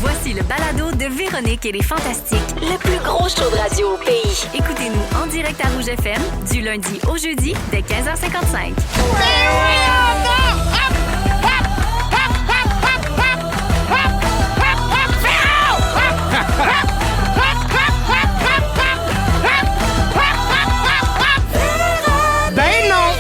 Voici le balado de Véronique et les Fantastiques. Le plus gros show de radio au pays. Écoutez-nous en direct à Rouge FM du lundi au jeudi dès 15h55. Ben non!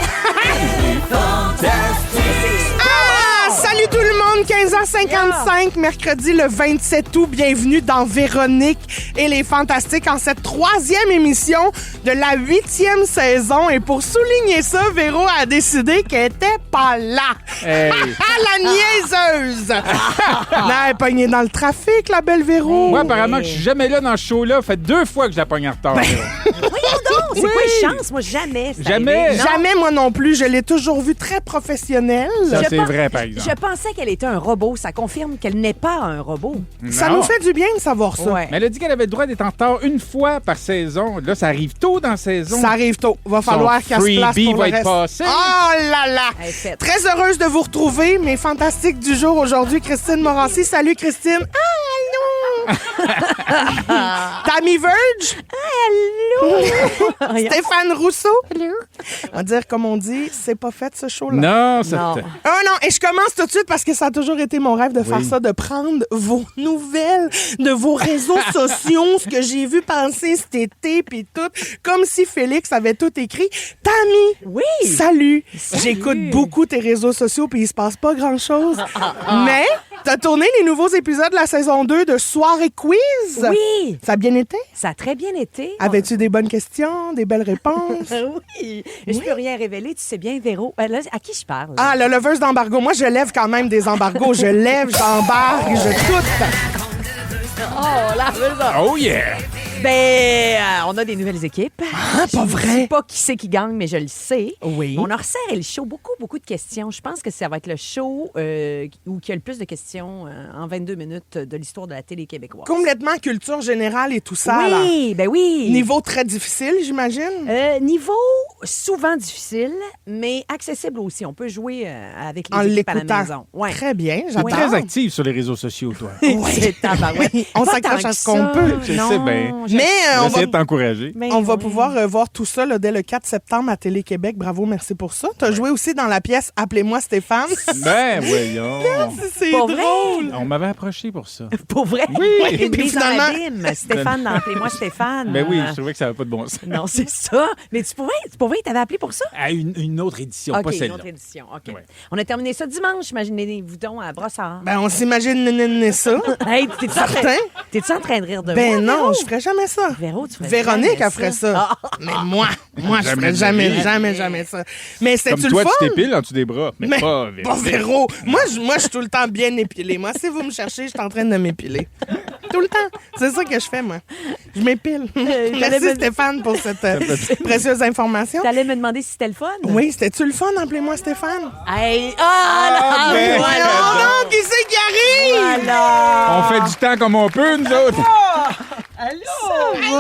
Salut tout le monde, 15h55, mercredi le 27 août. Bienvenue dans Véronique et les Fantastiques en cette 3e émission de la 8e saison. Et pour souligner ça, Véro a décidé qu'elle était pas là. Hey. La niaiseuse! Non, elle est pognée dans le trafic, la belle Véro. Moi, apparemment, que je suis jamais là dans ce show-là. Ça fait 2 fois que je la pogne en retard. C'est quoi les chances? Moi, jamais. c'est Jamais. arrivé. Non. Jamais, moi non plus. Je l'ai toujours vue très professionnelle. Ça, Je c'est pense- vrai, par exemple. Je pensais qu'elle était un robot. Ça confirme qu'elle n'est pas un robot. Ça Non. nous fait du bien de savoir ça. Ouais. Mais elle a dit qu'elle avait le droit d'être en retard une fois par saison. Là, ça arrive tôt dans la saison. Ça arrive tôt. Va falloir Son qu'elle se place freebie pour va le être reste. passé. Oh là là! Elle est faite. Très heureuse de vous retrouver. Mes fantastiques du jour aujourd'hui, Christine Morancy. Salut, Christine. Ah, allô! Tammy Verge. Allô? Stéphane Rousseau. Allô? On va dire, comme on dit, c'est pas fait ce show-là. Non, ça Non. Oh non, et je commence tout de suite parce que ça a toujours été mon rêve de faire ça, de prendre vos nouvelles de vos réseaux sociaux, ce que j'ai vu passer cet été, puis tout, comme si Félix avait tout écrit. Tammy! Oui! Salut! J'écoute beaucoup tes réseaux sociaux, puis il se passe pas grand-chose. Mais t'as tourné les nouveaux épisodes de la saison 2 de Soirée Quiz. Oui! Ça a bien été? Ça a très bien été. Avais-tu des bonnes questions, des belles réponses? Oui. Je peux rien révéler, tu sais bien, Véro. Là, à qui je parle? Ah, la leveuse d'embargo. Moi, je lève quand même des embargos. Je lève, j'embarque, je tout. Oh, là, Oh yeah! Ben, on a des nouvelles équipes. Ah, pas Je vrai? sais pas qui c'est qui gagne, mais je le sais. Oui. On a resserré le show, beaucoup de questions. Je pense que ça va être le show où il y a le plus de questions en 22 minutes de l'histoire de la télé québécoise. Complètement culture générale et tout ça. là. Oui, ben oui. Niveau très difficile, j'imagine. Niveau souvent difficile, mais accessible aussi. On peut jouer avec les En équipes à la l'écoutant. maison. Ouais. Très bien, T'es j'adore. très active sur les réseaux sociaux, toi. C'est tabarouette. On Pas s'accroche tant à que ce qu'on ça. peut. Je Non, sais bien. je- Mais Je vais on va, essayer de t'encourager. Ben on va oui. pouvoir voir tout ça là, dès le 4 septembre à Télé-Québec. Bravo, merci pour ça. Tu as joué aussi dans la pièce Appelez-moi Stéphane. Ben, voyons. C'est Pas drôle. vrai? On m'avait approché pour ça. Pour vrai? Oui. Une Puis mise en finalement- abîme. Stéphane, appelez-moi Stéphane. Ben oui, je trouvais que ça n'avait pas de bon sens. Non, c'est ça. Mais tu pourrais, t'avais appelé pour ça? À une autre édition, OK, pas une celle-là. autre édition. OK. Ouais. On a terminé ça dimanche, imaginez-vous donc, à Brossard. Ben, on s'imagine nénéné ça. Hey, t'es-tu en train- Certain? t'es-tu en train de rire de Ben moi, non, Véro? je ferais jamais ça. Véro, tu ferais Véronique, jamais elle ferait ça. Ah. Mais moi, je ferais Jamais jamais, de la vie. jamais ça. Mais c'était-tu Comme le toi, fun? tu t'épiles en dessous des bras, mais pas Pas Véro. Moi, je suis tout le temps bien épilée. Moi, si vous me cherchez, je suis en train de m'épiler. Tout le temps. C'est ça que je fais, moi. Je m'épile. j'allais Merci, me- Stéphane, pour cette précieuse information. T'allais me demander si c'était le fun? Oui, c'était-tu le fun? Appelez-moi Stéphane. Hey, Ah, ben, Voyons donc, qui c'est qui arrive? On fait du temps comme on peut, nous autres. Allô?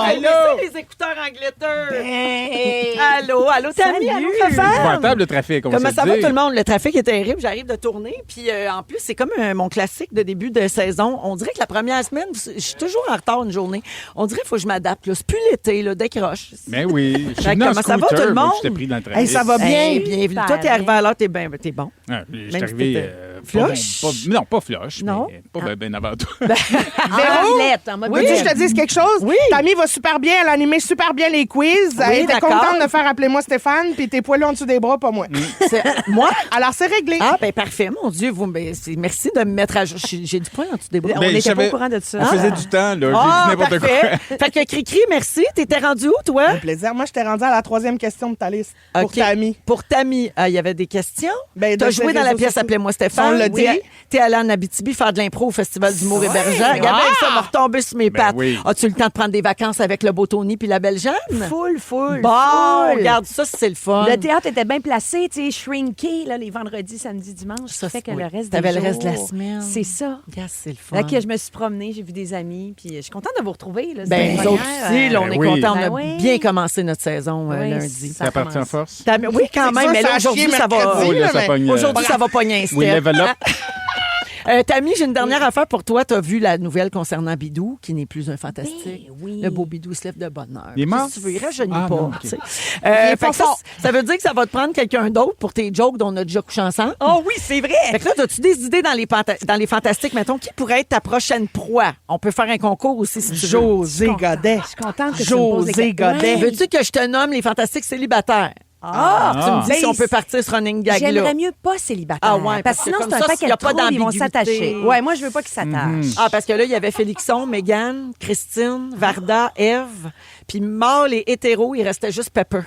Allô? Les écouteurs Angleterre. Ben, Allô, Tammy, allô, Fafan? Épouvantable, le trafic, on va Comment se ça le va dire. tout le monde? Le trafic est terrible. J'arrive de tourner. Puis en plus, c'est comme mon classique de début de saison. On dirait que la première semaine, je suis toujours en retard une journée. On dirait qu'il faut que je m'adapte. Là. C'est plus l'été, là, décroche. Ben oui. Je suis Fait venu en comment ça va, scooter, tout le moi, monde? puis je t'ai pris dans le trafic. Hey, ça va bien. Hey, bienvenue. Toi, t'es arrivé à l'heure, t'es bon. Ah, je suis Même arrivé... si t'étais pas flush? bon, non, pas flush, Non? mais pas ben avant toi. Véro? En mode Veux-tu que je te dise quelque chose? Oui. Tammy va super bien, elle a animé super bien les quiz. Elle était d'accord. contente de faire Appelez-moi Stéphane, puis t'es poilu en dessous des bras, pas moi. C'est- Moi? Alors, c'est réglé. Ah, ben parfait. Mon Dieu, merci de me mettre à jour. J'ai du poil en dessous des bras. On Ben, n'était je pas au savais- courant de ça. On faisait du temps, là. J'ai Ah, dit n'importe quoi. parfait. Fait que Cricri, merci. T'étais rendu où, toi? Un plaisir. Moi, je t'ai rendu à la 3e question de ta liste pour OK. Tammy. Pour Tammy, il y avait des questions. Ben, T'as de joué ses dans la réseaux pièce sociaux. Appelez-moi Stéphane. On l'a dit. T'es allé en Abitibi faire de l'impro au Festival d'humour hébergeant. Regarde ça m'a retombé sur mes Ben pattes. oui. As-tu le temps de prendre des vacances avec le beau Tony puis la belle Jeanne? Full. Bon, full. regarde ça, c'est le fun. Le théâtre était bien placé, tu sais, shrinké, là, les vendredis, samedis, dimanches. Ça fait que oui. le reste T'avais des le reste de la jours, semaine. C'est ça. Regarde, c'est le fun. Là que je me suis promenée, j'ai vu des amis, puis je suis contente de vous retrouver. Là. C'était Ben, une nous autres première, aussi, là, on Ben est oui. contents. On a Ben oui. bien commencé notre saison Oui, lundi. Ça parti en force? Oui, quand C'est même, ça, mais ça là, a aujourd'hui, chié ça va. mercredi, Oui, là, là, ça mais- pogne. Aujourd'hui, ça va pogner un We step. level up. Tammy, j'ai une dernière affaire pour toi. Tu as vu la nouvelle concernant Bidou, qui n'est plus un fantastique. Ben oui. Le beau Bidou se lève de bonne heure. Il est mort? Qu'est-ce que tu veux? Il rajeunit Ah, pas. non, ok. tu sais. est pas fait que ça, fort. ça veut dire que ça va te prendre quelqu'un d'autre pour tes jokes dont on a déjà couché ensemble. Oh oui, c'est vrai. Fait que là, as-tu des idées dans les fantastiques, mettons, qui pourrait être ta prochaine proie? On peut faire un concours aussi, si tu veux. José Godet. Je suis contente que tu me poses des José questions. Godet. Ouais. Veux-tu que je te nomme les fantastiques célibataires? Tu me dis si on peut partir sur running gag là. J'aimerais mieux pas célibataire. Ah ouais, parce parce que que sinon, comme c'est un ça, paquet s'il y a de pas troubles, ils vont d'ambiguïté. s'attacher. Ouais, moi, je veux pas qu'ils s'attachent. Ah, parce que là, il y avait Félixon, Mégane, Christine, Varda, Eve, puis mâle et hétéro, il restait juste Pepper.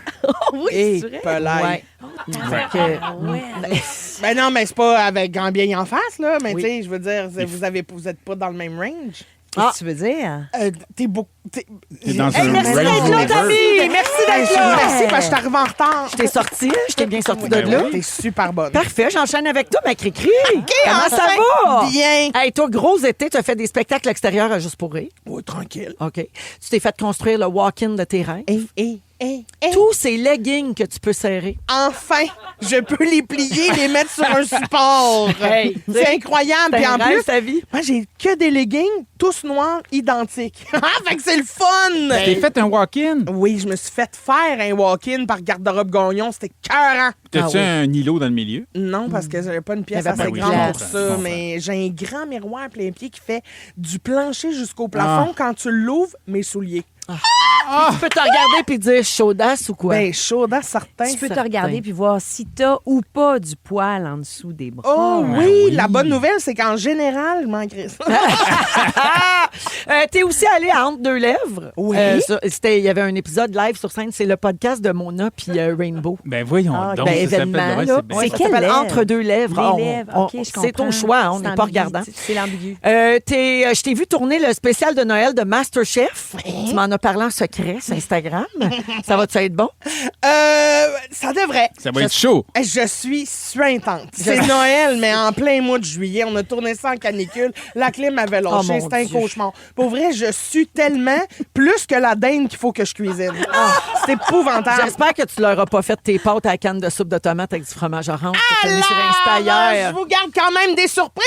Oui, Et c'est vrai. Pelay. Fait que- Ouais. Ben non, mais c'est pas avec grand bien en face, là. Mais Oui. tu sais, je veux dire, vous êtes pas dans le même range. Qu'est-ce que tu veux dire? T'es beaucoup. T'es dans Hey, un merci range d'être là, rover. Tammy! Merci d'être là! Merci, Ouais. parce que je suis arrivée en retard. Je t'ai sorti, je t'ai bien sorti de Ben là. oui. T'es super bonne. Parfait, j'enchaîne avec toi, ma Cricri. Comment ça enfin, va? bien. Hey, toi, gros été, tu as fait des spectacles extérieurs à Juste pour rire. Oui, tranquille. OK. Tu t'es fait construire le walk-in de tes rêves. Hey. Tous ces leggings que tu peux serrer. Enfin, je peux les plier, les mettre sur un support. Hey, C'est incroyable. C'est Puis en un rêve, plus, ta vie. moi, j'ai que des leggings, tous noirs, identiques. Fait que c'est le fun! Tu t'es fait un walk-in? Oui, je me suis fait faire un walk-in par garde-robe Gagnon. C'était cœurant. T'as-tu oui. un îlot dans le milieu? Non, parce que j'avais pas une pièce T'avais assez pas de grande place. pour Je ça. comprends. Mais j'ai un grand miroir plein pied qui fait du plancher jusqu'au plafond. Quand tu l'ouvres, mes souliers. Tu peux te regarder puis dire chaudasse ou quoi? Ben, chaud, dans certains. Tu peux te certain. regarder puis voir si t'as ou pas du poil en dessous des bras. Oh Ben oui, oui. la bonne nouvelle, c'est qu'en général, je manquerais ça. T'es aussi allé à Entre deux lèvres. Oui. Il y avait un épisode live sur scène. C'est le podcast de Mona puis Rainbow. Ben voyons donc. ben, ça événement, s'appelle- ouais, là. c'est bien. Ouais, C'est ça quelle s'appelle lèvre? Entre deux lèvres. Les lèvres, OK, je comprends. C'est ton choix, on C'est n'est pas ambigu. regardant. C'est l'ambigu. Je t'ai vu tourner le spécial de Noël de MasterChef. Tu m'en as parlé en secret sur Instagram. Ça va-tu être bon? Ça devrait. Ça va être chaud. Je suis suintante. C'est Noël, mais en plein mois de juillet. On a tourné ça en canicule. La clim avait Oh, lâché. mon C'était un Dieu. cauchemar. Pour vrai, je suis tellement plus que la dinde qu'il faut que je cuisine. C'est épouvantable. J'espère que tu leur as pas fait tes pâtes à la canne de soupe de tomate avec du fromage orange. que t'as mis sur Insta Alors, hier. je vous garde quand même des surprises.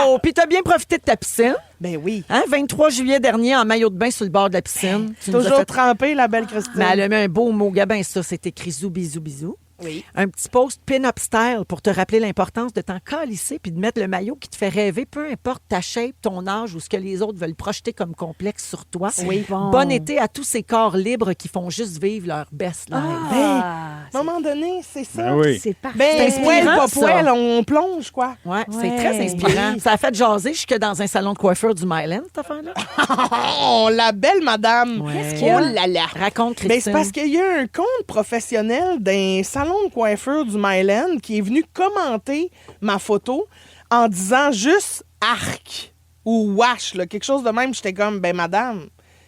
Oh! Puis t'as bien profité de ta piscine. Ben oui. Hein? 23 juillet dernier, en maillot de bain sur le bord de la piscine. Tu nous as Toujours fait- trempée, la belle Christine. Mais elle a mis un beau mot gabin, ça. C'est écrit zou, bisou, bisou. Oui. Un petit post pin-up style pour te rappeler l'importance de t'en calisser puis de mettre le maillot qui te fait rêver, peu importe ta shape, ton âge ou ce que les autres veulent projeter comme complexe sur toi. Oui. Bon. Bon été à tous ces corps libres qui font juste vivre leur best life. Ah, À un moment donné, c'est ça. Ben oui. c'est parfait. Ben, C'est poil, inspirant, pas ça. poil, on plonge, quoi. Ouais, c'est Ouais. très inspirant. Oui. Ça a fait jaser jusque dans un salon de coiffeur du Myland, cette affaire-là. Oh, la belle madame. Ouais. Oh là là. Raconte, Christine. Ben, c'est parce qu'il y a un compte professionnel d'un salon de coiffure du Myland qui est venu commenter ma photo en disant juste arc ou wash, là, quelque chose de même. J'étais comme, ben madame,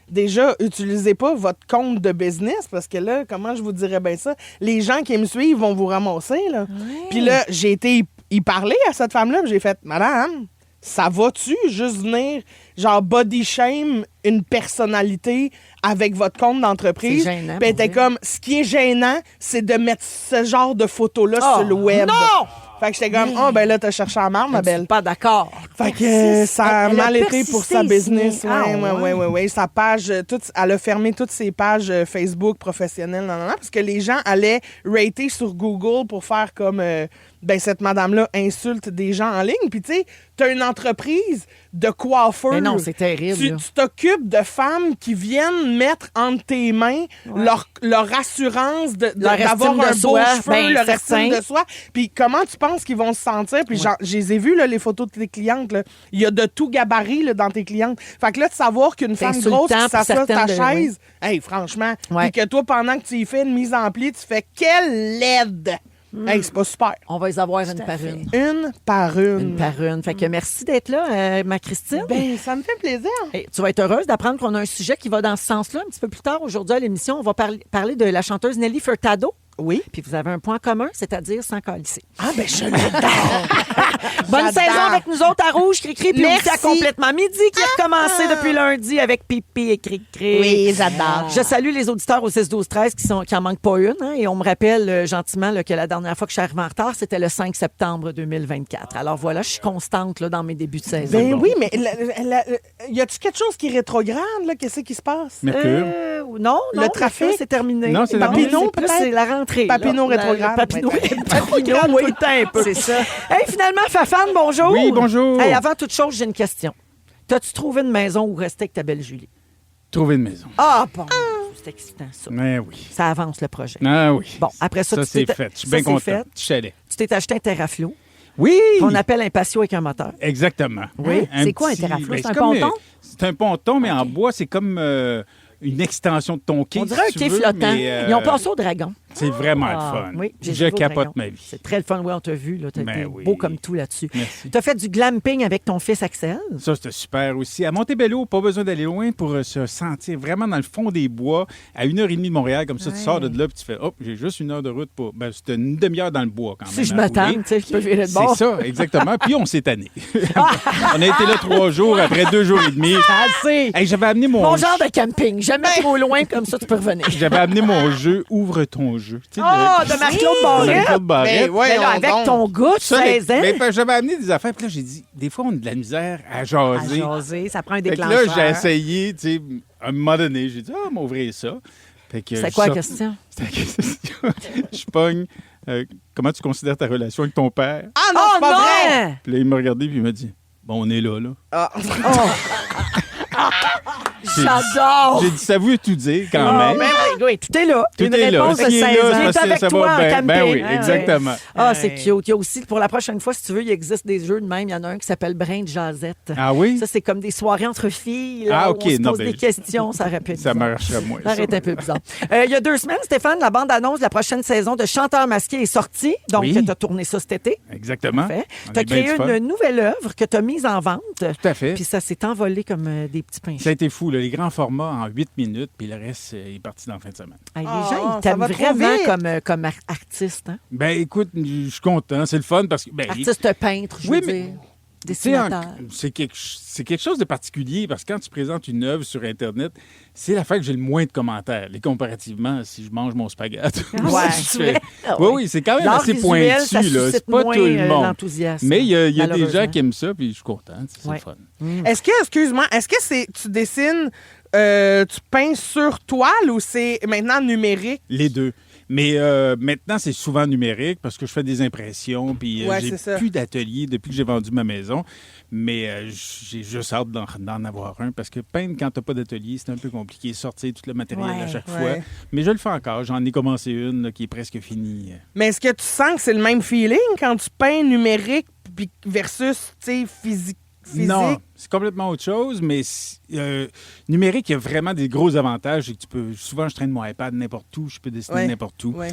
déjà, utilisez pas votre compte de business parce que là, comment je vous dirais bien ça? Les gens qui me suivent vont vous ramasser, là. Puis là, j'ai été y parler à cette femme-là, puis j'ai fait, madame, ça va-tu juste venir, genre, body shame une personnalité avec votre compte d'entreprise? C'est gênant, Puis elle était pour vrai. comme, ce qui est gênant, c'est de mettre ce genre de photos-là Oh, sur le web. non! Fait que j'étais comme, oh, ben là, t'as cherché en marre, ma Je suis belle. pas d'accord. Fait que ça a Elle a mal été pour persisté sa ici. business. Ah, Ouais. Sa page, elle a fermé toutes ses pages Facebook professionnelles, parce que les gens allaient rater sur Google pour faire comme, ben, cette madame-là insulte des gens en ligne. Puis, tu sais, t'as une entreprise de coiffeurs. Mais non, c'est terrible, là. Tu t'occupes de femmes qui viennent mettre entre tes mains leur assurance Leur d'avoir estime de un beau soi, cheveu, ben, leur certain. estime de soi. Puis comment tu penses qu'ils vont se sentir? Puis genre, je les ai vus, là, les photos de tes clientes. Là. Il y a de tout gabarit là, dans tes clientes. Fait que là, de savoir qu'une femme insultant grosse qui pour s'assoit sur ta certaines de- chaise, hey, franchement, Ouais. puis que toi, pendant que tu y fais une mise en pli, tu fais quelle laide! Hey, c'est pas super. On va les avoir une par une. Une par une. Une par une. Fait que merci d'être là, ma Christine. Ben, ça me fait plaisir. Hey, tu vas être heureuse d'apprendre qu'on a un sujet qui va dans ce sens-là. Un petit peu plus tard aujourd'hui à l'émission, on va parler de la chanteuse Nelly Furtado. Oui. Puis vous avez un point commun, c'est-à-dire sans calisser. Ah, ben je l'adore. Bonne J'adore. saison avec nous autres à Rouge, Cri-Cri, puis Merci. aussi à Complètement Midi qui a recommencé depuis lundi avec Pipi et Cri-Cri. Oui, j'adore. Je salue les auditeurs au 6-12-13 qui en manquent pas une. Hein, et on me rappelle gentiment là, que la dernière fois que je suis arrivée en retard, c'était le 5 septembre 2024. Alors voilà, je suis constante là, dans mes débuts de saison. Ben oui, mais y a-tu quelque chose qui est rétrograde, là? Qu'est-ce qui se passe? Mercure. Non, Le trafic? c'est terminé. Non, c'est Papineau, c'est plus, peut-être? c'est la rentrée. là. Papineau rétrograde. Papineau Ouais. rétrograde, oui, un peu. C'est ça. Hey, finalement, Fafane, bonjour. Oui, bonjour. Hey, avant toute chose, j'ai une question. T'as-tu trouvé une maison où rester avec ta belle Julie? Trouver une maison. Ah, bon. C'est excitant, ça. Mais oui. Ça avance le projet. Ah oui. Bon, après ça, Ça, tu c'est t'es- fait. Je suis ça, bien c'est content. fait. Du chalet. Tu t'es acheté un Terraflo, Oui! qu'on appelle un patio avec un moteur. Exactement. Oui. Un C'est quoi un petit- terraflot? ben, C'est un comme, ponton? C'est un ponton, mais en bois, c'est comme une extension de ton quai. On dirait un si tu quai veux, flottant. mais, Ils ont passé au dragon. C'est vraiment Ah, le fun. oui, j'ai Je joué au capote dragon. ma vie. C'est très le fun. Oui, on t'a vu. Tu as Ben été oui. beau comme tout là-dessus. Merci. Tu as fait du glamping avec ton fils Axel. Ça, c'était super aussi. À Montebello, pas besoin d'aller loin pour se sentir vraiment dans le fond des bois, à 1h30 de Montréal. Comme ça, tu sors de là, puis tu fais, hop, j'ai juste 1 heure de route pour. Ben, c'était une demi-heure dans le bois quand même. Si je à m'attends, rouler. tu sais, je peux virer de bord. C'est ça, exactement. Puis on s'est tanné. On a été là 3 jours, après 2 jours et demi. Assez. Hey, j'avais amené mon. Mon genre de camping. Jamais trop loin, comme ça, tu peux revenir. J'avais amené mon jeu Ouvre ton jeu. Tu sais, Oh, de Marc-Claude Barrette. Marc-Claude Barrette. Ben, Mais là, avec ton goût de Ça, 16 ans. mais j'avais amené des affaires, puis là, j'ai dit, des fois, on a de la misère à À jaser. jaser, ça prend un Fait que déclencheur. là, j'ai essayé, tu sais, à un moment donné, j'ai dit, ah, m'ouvrir ça. Fait que C'est je quoi la sors- question? C'était la question. Je pogne, comment tu considères ta relation avec ton père? Ah non, Oh c'est pas non! vrai! Puis là, il m'a regardé, puis il m'a dit, bon, on est là, là. Ah. J'adore! J'ai dit, ça veut tout dire quand Ah, même. ben oui, oui, tout est là. Tout Une est là. réponse de S'il est 16 là, ans. c'est Il est parce que avec ça toi va en bien. camping. Ben oui, Ah, ouais. exactement. Ah, c'est cute. Il y a aussi, pour la prochaine fois, si tu veux, il existe des jeux de même. Il y en a un qui s'appelle Brin de Jazette. Ah oui? Ça, c'est comme des soirées entre filles. Là, Ah, où OK. on se Non, pose ben, des questions. Ça répète. Ça marcherait moins. Ça arrête un peu bizarre. Il y a 2 semaines, Stéphane, la bande-annonce de la prochaine saison de Chanteur masqué est sortie. Donc, Oui. tu as tourné ça cet été. Exactement. Tu On as a bien créé du fun. une nouvelle œuvre que tu as mise en vente. Tout à fait. Puis ça s'est envolé comme des petits pains. Ça a été fou, là, les grands formats en 8 minutes, puis le reste est parti dans la fin de semaine. Hey, les Ah, gens, ça ils t'aiment va trop vraiment vite. comme artiste. Hein? Ben écoute, je suis content, c'est le fun parce que... Ben, Artiste peintre, je Oui, veux mais- dire. tu sais, Dessinateur. c'est quelque chose de particulier parce que quand tu présentes une œuvre sur Internet, c'est l'affaire que j'ai le moins de commentaires. Les comparativement, si je mange mon spaghette. Ouais, si je c'est fais- vrai. Ah Oui, ouais. oui, c'est quand même L'art assez visuel, pointu. ça là. suscite C'est pas moins, tout le monde. l'enthousiasme, Mais il y a des malheureusement. gens qui aiment ça, puis je suis content. C'est Ouais. le fun. Est-ce que, excuse-moi, est-ce que tu dessines, tu peins sur toile ou c'est maintenant numérique? Les deux. Mais maintenant, c'est souvent numérique parce que je fais des impressions, puis Ouais, j'ai c'est ça. plus d'atelier depuis que j'ai vendu ma maison. Mais j'ai juste hâte d'en avoir un parce que peindre quand t'as pas d'atelier, c'est un peu compliqué. Sortir tout le matériel à Ouais, chaque ouais. fois. Mais je le fais encore. J'en ai commencé une là, qui est presque finie. Mais est-ce que tu sens que c'est le même feeling quand tu peins numérique puis versus, tu sais, physique? Non, c'est complètement autre chose, mais numérique, il y a vraiment des gros avantages. C'est que souvent, je traîne mon iPad n'importe où, je peux dessiner Ouais. n'importe où. Ouais.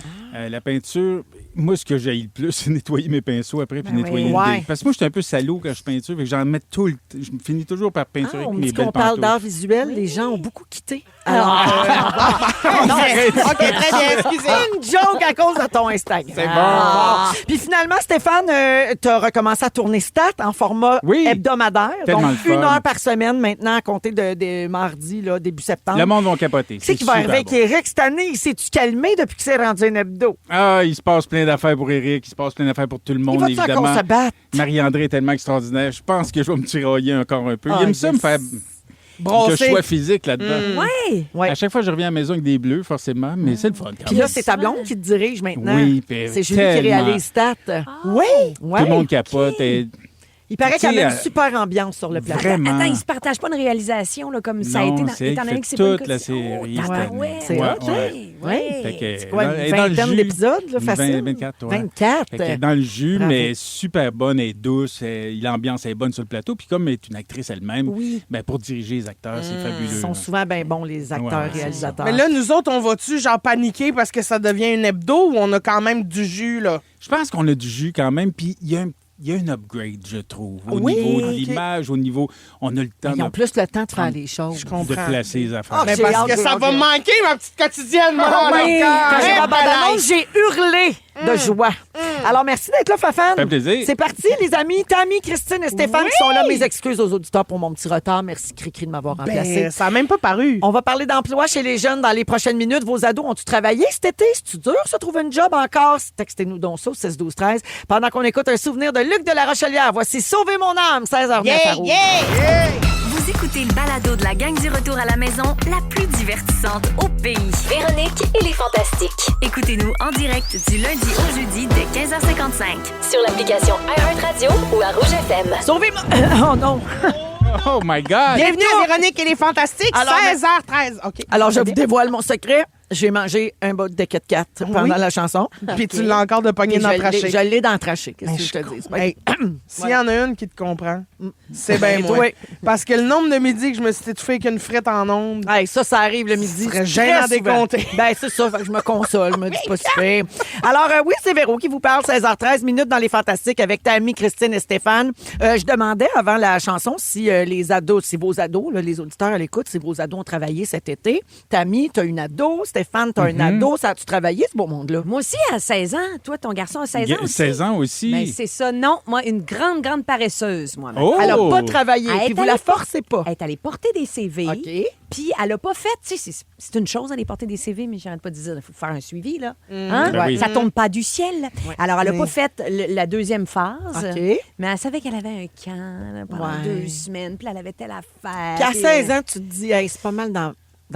La peinture, moi, ce que j'ai le plus, c'est nettoyer mes pinceaux après puis Ben nettoyer oui. le Ouais. dé. Parce que moi, je suis un peu salaud quand je peinture, fait que j'en mets tout le temps. Je finis toujours par peinturer Ah, on avec me mes dit belles qu'on parle pantoufles. d'art visuel, les gens ont beaucoup quitté. OK, très bien, excusez. Une joke à cause de ton Instagram. C'est bon. Ah. Puis finalement, Stéphane, tu as recommencé à tourner Stat en format Oui. hebdomadaire. Tellement Donc, le fun. 1 heure par semaine maintenant, à compter de mardi, là, début septembre. Le monde va capoter. Tu sais qui va super arriver bon. avec Eric cette année? Il s'est-tu calmé depuis qu'il s'est rendu un hebdo? Ah, il se passe plein d'affaires pour Eric, il se passe plein d'affaires pour tout le Il monde, va-tu encore évidemment. se battre? Marie-André est tellement extraordinaire. Je pense que je vais me tirailler encore un peu. Ah, il aime ça yes. me faire Brosser. que choix physique là-dedans. Ouais. Ouais. À chaque fois, je reviens à la maison avec des bleus, forcément, mais c'est le fun. quand Puis même. là, c'est ta blonde qui te dirige maintenant. Oui, puis C'est Julie qui tellement. réalise Stat. Oui. Tout le monde capote. Et Il paraît Tu qu'il y a sais, une super ambiance sur le plateau. vraiment. Attends, ils se partagent pas une réalisation là, comme ça a Non, été c'est étant elle donné qui que fait c'est pas une toute la question. série Oh, cette tabarouette. année. C'est Ouais, hot, ouais. Oui. Fait que, C'est quoi, elle une est dans le vingtaine jus. d'épisodes, là, facile? 24, ouais. 24. Fait qu'elle est dans le jus, Bravo. mais super bonne et douce. L'ambiance est bonne sur le plateau. Puis comme elle est une actrice elle-même, Oui. ben, pour diriger les acteurs, c'est fabuleux. Ils sont là. souvent bien bons, les acteurs, Ouais, ouais, réalisateurs. Mais là, nous autres, on va-tu genre paniquer parce que ça devient une hebdo ou on a quand même du jus, là? Je pense qu'on a du jus quand même. Puis il y a il y a un upgrade, je trouve, au Oui, niveau de ok. l'image, au niveau... On a le temps Ils ont de, plus le temps de faire les choses. Je de comprends. placer les affaires. Mais J'ai parce hâte que de ça va regarder. manquer, ma petite quotidienne, moi, Ah oui, là, quand j'ai Eh, la bande-annonce, j'ai hurlé de joie. Alors, merci d'être là, Fafane. Ça fait plaisir. C'est parti, les amis. Tammy, Christine et Stéphane qui sont là. Mes excuses aux auditeurs pour mon petit retard. Merci, Cricri, de m'avoir remplacé. Ben, ça n'a même pas paru. On va parler d'emploi chez les jeunes dans les prochaines minutes. Vos ados ont-tu travaillé cet été? C'est-tu dur, se trouver une job encore? Textez-nous donc ça au 6-12-13. Pendant qu'on écoute un souvenir de Luc de la Rochelière, voici Sauver mon âme, 16h09 à Rouge. Vous écoutez le balado de la gang du retour à la maison, la plus divertissante au pays. Véronique et les Fantastiques. Écoutez-nous en direct du lundi au jeudi dès 15h55 sur l'application iHeartRadio ou à Rouge FM. Sauver mon... Oh non! Oh my God! Bienvenue à Véronique et les Fantastiques, Alors, 16h13. OK. Alors, je vous dévoile mon secret. J'ai mangé un bol de Kit Kat pendant la chanson. Puis tu l'as encore de pogner dans le trachet. Je l'ai dans le trachet. Qu'est-ce que je te dis? Hey, s'il y en a une qui te comprend, c'est bien Et moi. toi? Parce que le nombre de midis que je me suis étouffé avec une frite en ondes, Hey, ça arrive le midi. serait gênant à Très souvent. décompter. Ben, c'est ça. Fait que je me console. Je me dis pas super. Alors, oui, c'est Véro qui vous parle. 16h13 minutes dans les Fantastiques avec Tammy, Christine et Stéphane. Je demandais avant la chanson si les ados, si vos ados, là, les auditeurs à l'écoute, si vos ados ont travaillé cet été. Tammy, t'as une ado. Stéphane, t'as un ado. Ça a-tu travaillé, ce beau monde-là? Moi aussi, à 16 ans. Toi, ton garçon a 16 ans aussi. 16 ans aussi. Ben, c'est ça. Non, moi, une grande, grande paresseuse, moi. Oh! Elle a pas travaillé. Elle Puis est vous allée la forcez pas. Elle est allée porter des CV. OK. Puis elle a pas fait, tu sais, c'est une chose d'aller porter des CV, mais j'arrête pas de dire, il faut faire un suivi, là. Hein? Ben oui. Ça tombe pas du ciel. Alors, elle a pas fait la deuxième phase, OK. mais elle savait qu'elle avait un camp là, pendant Ouais. 2 semaines, puis elle avait telle affaire. Puis à puis, 16 ans, tu te dis, hey, c'est pas mal dans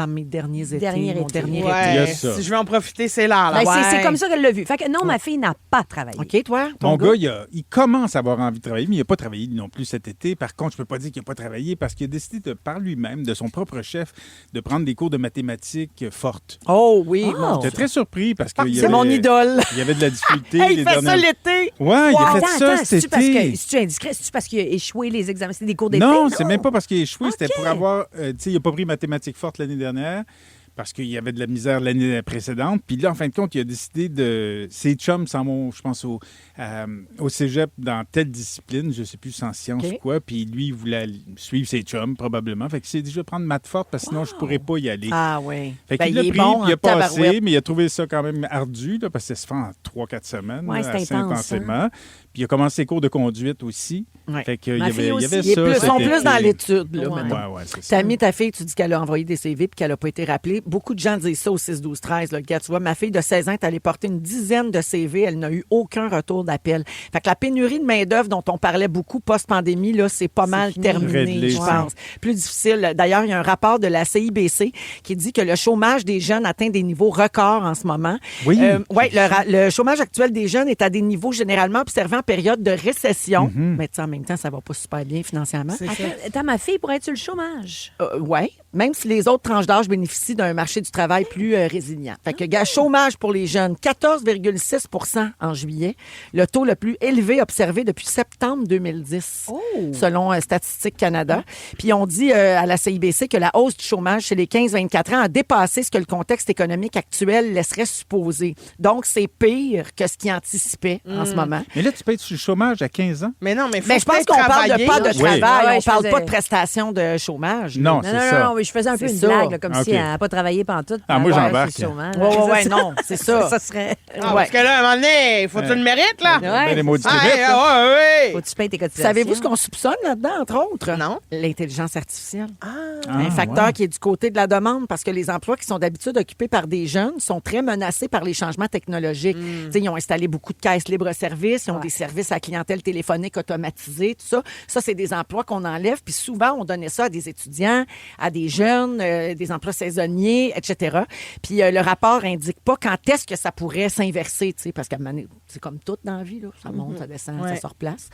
mes derniers étés. Dernier mon été. dernier Il y ouais, a ça. si je veux en profiter, c'est là. Ben, là. c'est comme ça qu'elle l'a vu. Fait que non, ma fille n'a pas travaillé. OK, toi? ton Mon gars, il commence à avoir envie de travailler, mais il n'a pas travaillé non plus cet été. Par contre, je peux pas dire qu'il n'a pas travaillé parce qu'il a décidé de, par lui-même, de son propre chef, de prendre des cours de mathématiques fortes. Oh oui, Oh. mon J'étais très surpris parce que C'est mon idole. il y avait de la difficulté. Hey, les il fait ça dernières- l'été. Ouais, il a fait ça Attends, cet c'est-tu parce été. que c'est-tu indiscret? C'est-tu parce qu'il a échoué les examens? C'est des cours d'été? Non, c'est même pas parce qu'il a échoué, c'était OK. pour avoir. Tu sais, il n'a pas pris mathématiques fortes l'année dernière parce qu'il y avait de la misère l'année précédente. Puis là, en fin de compte, il a décidé de. Ses chums s'en vont, je pense, au cégep dans telle discipline, je sais plus, sans sciences OK. ou quoi. Puis lui, il voulait suivre ses chums, probablement. Fait qu'il s'est dit, je vais prendre maths forte parce que sinon, je pourrais pas y aller. Ah oui. Fait Ben, qu'il l'a il est pris, bon puis il a en tabarouette. passé, mais il a trouvé ça quand même ardu, là, parce que ça se fait en 3-4 semaines, Ouais, là, c'est assez intense, intensément. Puis il a commencé ses cours de conduite aussi. Ouais. Fait qu'il y Ma avait, fille il y aussi. avait Ils ça. sont cet plus été. dans l'étude, là, Ouais. maintenant. Ouais, c'est ça. Tammy, ta fille, tu dis qu'elle a envoyé des CV puis qu'elle n'a pas été rappelée. Beaucoup de gens disent ça au 6-12-13. Là. Regarde, tu vois, ma fille de 16 ans est allée porter une dizaine de CV. Elle n'a eu aucun retour d'appel. Fait que la pénurie de main-d'œuvre dont on parlait beaucoup post-pandémie, là, c'est pas mal terminé, Réglé, je ça. pense. Plus difficile. D'ailleurs, il y a un rapport de la CIBC qui dit que le chômage des jeunes atteint des niveaux records en ce moment. Oui. Ouais, le chômage actuel des jeunes est à des niveaux généralement observés en période de récession. Mais tu sais, en même temps, ça va pas super bien financièrement. Attends, ma fille pourrait être sur le chômage. Oui, même si les autres tranches d'âge bénéficient d'un marché du travail plus résilient. Fait que, gars, chômage pour les jeunes, 14,6 en juillet, le taux le plus élevé observé depuis septembre 2010, selon Statistique Canada. Puis on dit à la CIBC que la hausse du chômage chez les 15-24 ans a dépassé ce que le contexte économique actuel laisserait supposer. Donc, c'est pire que ce qu'ils anticipaient en ce moment. Mais là, tu peux être sur le chômage à 15 ans? Mais non, mais faut Mais je pense peut-être qu'on parle travailler. de pas de Oui. travail, Ouais, on je parle faisais- pas de prestations de chômage. Non, Non, c'est non, ça. non, oui, je faisais un peu C'est une ça. blague, là, comme OK. si elle n'a pas travaillé pendant tout. Ah, moi, j'embarque, sur le chômage. Ouais, ouais, ouais, non, c'est ça. Ça serait... Ah, parce que là, à un moment donné, faut que tu le mérites, là. Ben, les maudits Ah, Québec, là. ouais. Faut que tu payes tes cotisations. Savez-vous ce qu'on soupçonne là-dedans, entre autres? Non. L'intelligence artificielle. Ah, Un facteur ouais. qui est du côté de la demande parce que les emplois qui sont d'habitude occupés par des jeunes sont très menacés par les changements technologiques. Tu sais, ils ont installé beaucoup de caisses libre-service, ils ont des services à clientèle téléphonique automatisés, tout ça. Ça, c'est des emplois qu'on enlève. Puis souvent, on donnait ça à des étudiants, à des jeunes, des emplois saisonniers, etc. Puis le rapport indique pas quand est-ce que ça pourrait s'inverser, tu sais, parce qu'à un moment donné, c'est comme tout dans la vie, là. Ça monte, ça descend, ça se replace.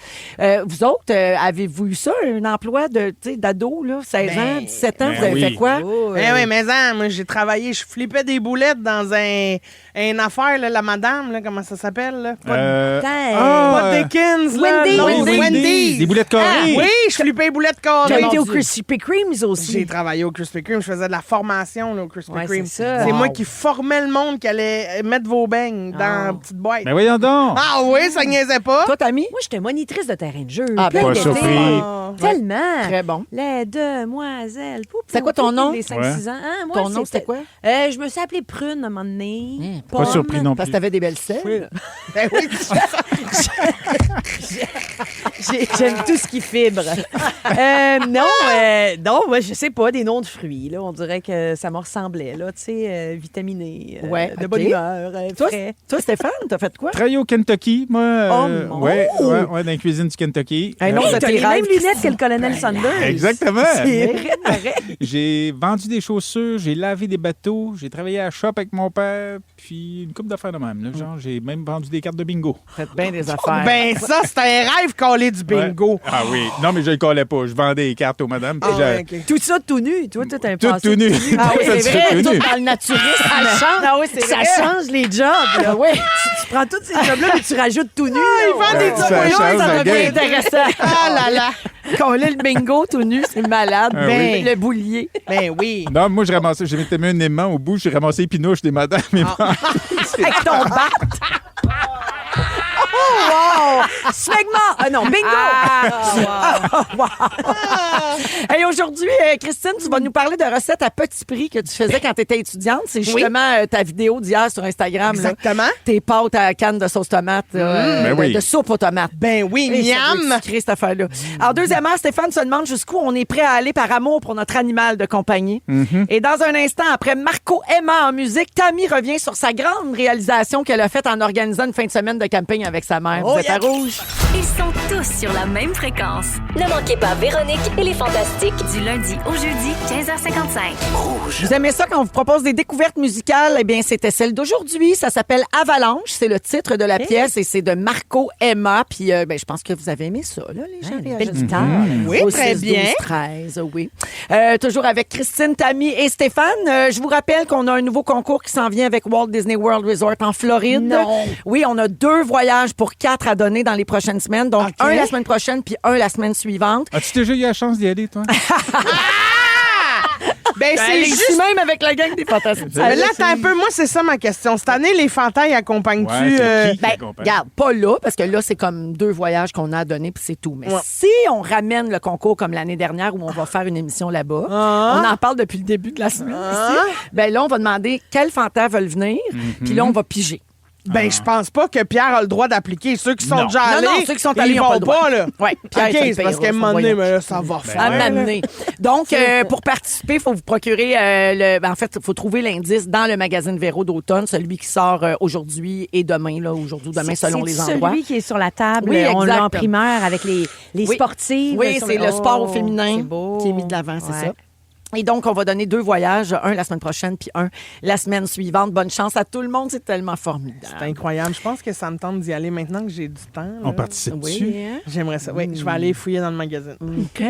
Vous autres, avez-vous eu ça, un emploi d'ado, là, 16 ans, 17 ans? ben Vous avez oui. fait quoi? Oui, mais moi, j'ai travaillé, je flippais des boulettes dans une affaire, là, la madame, là, comment ça s'appelle, là? Pas de Dickens, là. Wendy's. Non, Wendy's. Des boulettes carrées. Oui, je flippais les boulettes J'ai carrées. été au Dieu. Krispy Kreme's aussi. J'ai travaillé au Krispy Kreme. Je faisais de la formation là, au Krispy Ouais, Kreme. c'est ça. C'est Wow. moi qui formais le monde qui allait mettre vos beignes dans une petite boîte. Ben voyons donc! Ah oui, ça niaisait pas? Toi, Tammy? Moi, j'étais monitrice de terrain de jeu. Ah, ben, plein pas d'été. surpris. Tellement. Très bon. Les demoiselles. C'est quoi ton nom? Les 5-6 Ouais. ans. Hein, moi, Ton nom, c'était quoi? Je me suis appelée Prune à un moment donné. Pas surpris non Parce plus. que t'avais des belles selles. Ben oui. J'aime tout ce qui fibre. Non, moi, je sais pas, des noms de fruits. Là. On dirait que ça me ressemblait, là, tu sais, vitaminé, Ouais, de ok. bonne humeur, Toi, frais. toi, Stéphane, t'as fait quoi? Travailler au Kentucky, moi. Oh, mon- ouais, dans la cuisine du Kentucky. Un autre de T'as tes les mêmes rêves, lunettes que le colonel Sanders. Exactement. C'est vrai, pareil. J'ai vendu des chaussures, j'ai lavé des bateaux, j'ai travaillé à la shop avec mon père, puis une couple d'affaires de même. Là. Genre, j'ai même vendu des cartes de bingo. Faites bien des affaires. Ben ça, c'était un rêve collé du bingo. Ouais. Ah oui. Non, mais je le collais pas. Je vendais des cartes aux madames. puis Ah, j'ai- ouais, ok. Tout ça tout nu. Toi, tout un Tout passé tout nu. Ah oui, Tout c'est vrai, tout tout nu. dans le naturisme. Ça change, Ah oui, c'est ça vrai. change les jobs. Là. Oui. Tu prends tous ces jobs-là et tu rajoutes tout nu. Il vend des Ouais, ça petits change ça la devient game. intéressant. Ah là là. Quand on lit le bingo tout nu, c'est malade. Ah Ben, oui. le boulier. Ben oui. Non, moi, j'ai mis un aimant au bout, j'ai ramassé les pinouches des madames. Avec ton bat. Wow! Segment! Ah non, bingo! Hey, aujourd'hui, Christine, tu vas nous parler de recettes à petit prix que tu faisais quand tu étais étudiante. C'est justement ta vidéo d'hier sur Instagram. Là. Exactement. Tes pâtes à canne de sauce tomate, Ben oui. de soupe aux tomates. Ben oui, Et ça doit miam. être sucré, cette affaire-là. Alors, deuxièmement, Stéphane se demande jusqu'où on est prêt à aller par amour pour notre animal de compagnie. Et dans un instant, après Marco Emma en musique, Tammy revient sur sa grande réalisation qu'elle a faite en organisant une fin de semaine de camping avec sa mère. Vous êtes à Rouge? Ils sont tous sur la même fréquence. Ne manquez pas Véronique et les Fantastiques du lundi au jeudi 15h55. Vous aimez ça quand on vous propose des découvertes musicales? Eh bien, c'était celle d'aujourd'hui. Ça s'appelle Avalanche. C'est le titre de la pièce et c'est de Marco Emma. Puis, ben, je pense que vous avez aimé ça, là, les gens. Belle guitare. Oui, Au très 6, bien. 12, 13, oui. Toujours avec Christine, Tammy et Stéphane. Je vous rappelle qu'on a un nouveau concours qui s'en vient avec Walt Disney World Resort en Floride. Non. Oui, on a 2 voyages pour 4 à donner dans les prochaines semaines. Donc, OK. un la semaine prochaine puis un la semaine suivante. As-tu déjà eu la chance d'y aller, toi? Ben c'est Allez, juste. ici même avec la gang des Fantastiques. Mais là, attends un peu. Moi, c'est ça ma question. Cette année, les Fantailles accompagnent-tu... Ouais, c'est qui? Ben, Accompagne. regarde, pas là, parce que là, c'est comme 2 voyages qu'on a à donner, puis c'est tout. Mais Ouais. si on ramène le concours comme l'année dernière où on va faire une émission là-bas, Ah. on en parle depuis le début de la semaine ici, ben là, on va demander quels fantas veulent venir, puis là, on va piger. Ben, je pense pas que Pierre a le droit d'appliquer. Ceux qui sont Non. déjà Non, allés, non, ceux qui sont allés, ils ils ont vont pas le droit. pas, là. Oui, Pierre, OK, ça le c'est parce payera, qu'à un son moment donné, voyage. mais là, ça va faire. À m'amener. Donc, pour participer, il faut vous procurer en fait, il faut trouver l'indice dans le magazine Véro d'automne, celui qui sort aujourd'hui et demain, là, aujourd'hui ou demain, selon les endroits. Celui qui est sur la table. Oui, on exact. l'a en primeur avec les Oui. sportives. Oui, sur c'est le sport au féminin c'est beau. qui est mis de l'avant, c'est Ouais. ça. Et donc, on va donner 2 voyages, un la semaine prochaine puis un la semaine suivante. Bonne chance à tout le monde, c'est tellement formidable. C'est incroyable. Je pense que ça me tente d'y aller maintenant que j'ai du temps. là. On participe dessus. Oui, hein? J'aimerais ça. Oui, je vais aller fouiller dans le magazine. OK.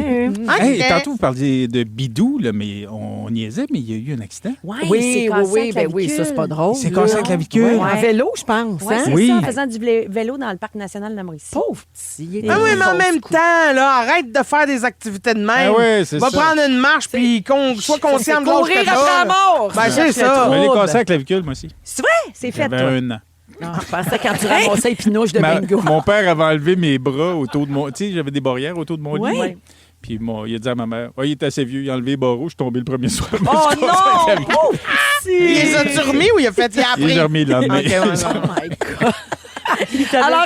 Hey, tantôt, vous parliez de bidou, là, mais on niaisait, mais il y a eu un accident. Ouais, Oui, c'est oui, ben oui, ça, c'est pas drôle. C'est là. cassé la clavicule. Ouais, Ouais. En vélo, je pense. Ouais, hein? c'est Oui. ça, en faisant du vélo dans le parc national de la Mauricie. Pauvre petit. il était Ah oui, mais en pauvre même coup. temps, là, arrête de faire des activités de même. Ah ouais, c'est Va ça. prendre une marche, puis sois conscient de l'âge courir que t'as. après la mort. Ben, c'est ça. Je vais aller Trouble. casser la clavicule, moi aussi. C'est vrai? C'est fait, J'avais toi. 1 an. Non, je pensais quand tu ramassais les pinouches de bingo. Mon père avait enlevé mes bras autour de mon... Tu sais, j'avais des barrières autour de mon lit. Ouais. Puis il a dit à ma mère, il est assez vieux, il a enlevé les barreaux, je suis tombé le premier soir. Oh non! Pauvre Il les a-tu remis ou il a fait y après? Il est remis le lendemain. Ok, ouais, ouais. Oh my God. Alors,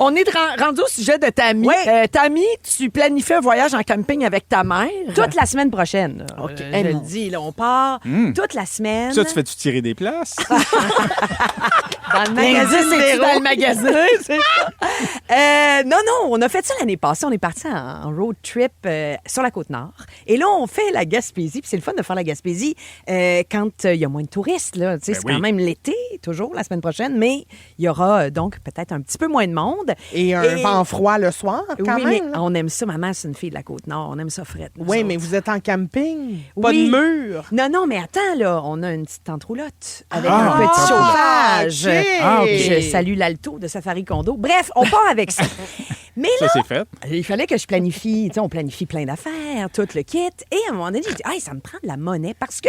on est rendu au sujet de Tammy. Oui. Tammy, tu planifies un voyage en camping avec ta mère. Toute la semaine prochaine. là. OK. Je Eh, le mon dis, là, on part toute la semaine. Ça, tu fais-tu tirer des places? dans le L'indice, magazine c'est-tu Véro. dans le magasin? C'est ça? Non, on a fait ça l'année passée. On est parti en road trip sur la Côte-Nord. Et là, on fait la Gaspésie. Puis c'est le fun de faire la Gaspésie quand il y a moins de touristes. Là. Tu sais, Ben c'est oui. quand même l'été, toujours, la semaine prochaine. Mais il y aura donc peut-être un petit peu moins de monde. Et un vent froid le soir, quand oui, même. mais on aime ça. Maman, c'est une fille de la Côte-Nord. On aime ça frette. nous Oui, autres. mais vous êtes en camping. Pas Oui. de mur. Non, mais attends, là, on a une petite tente roulotte avec Ah, un petit ah, chauffage. OK. Ah, OK. Je salue l'Alto de Safari Condo. Bref, on part avec ça. Mais Ça, là, c'est fait. il fallait que je planifie. Tu sais, on planifie plein d'affaires. faire tout le kit. Et à un moment donné, j'ai dit, ça me prend de la monnaie parce que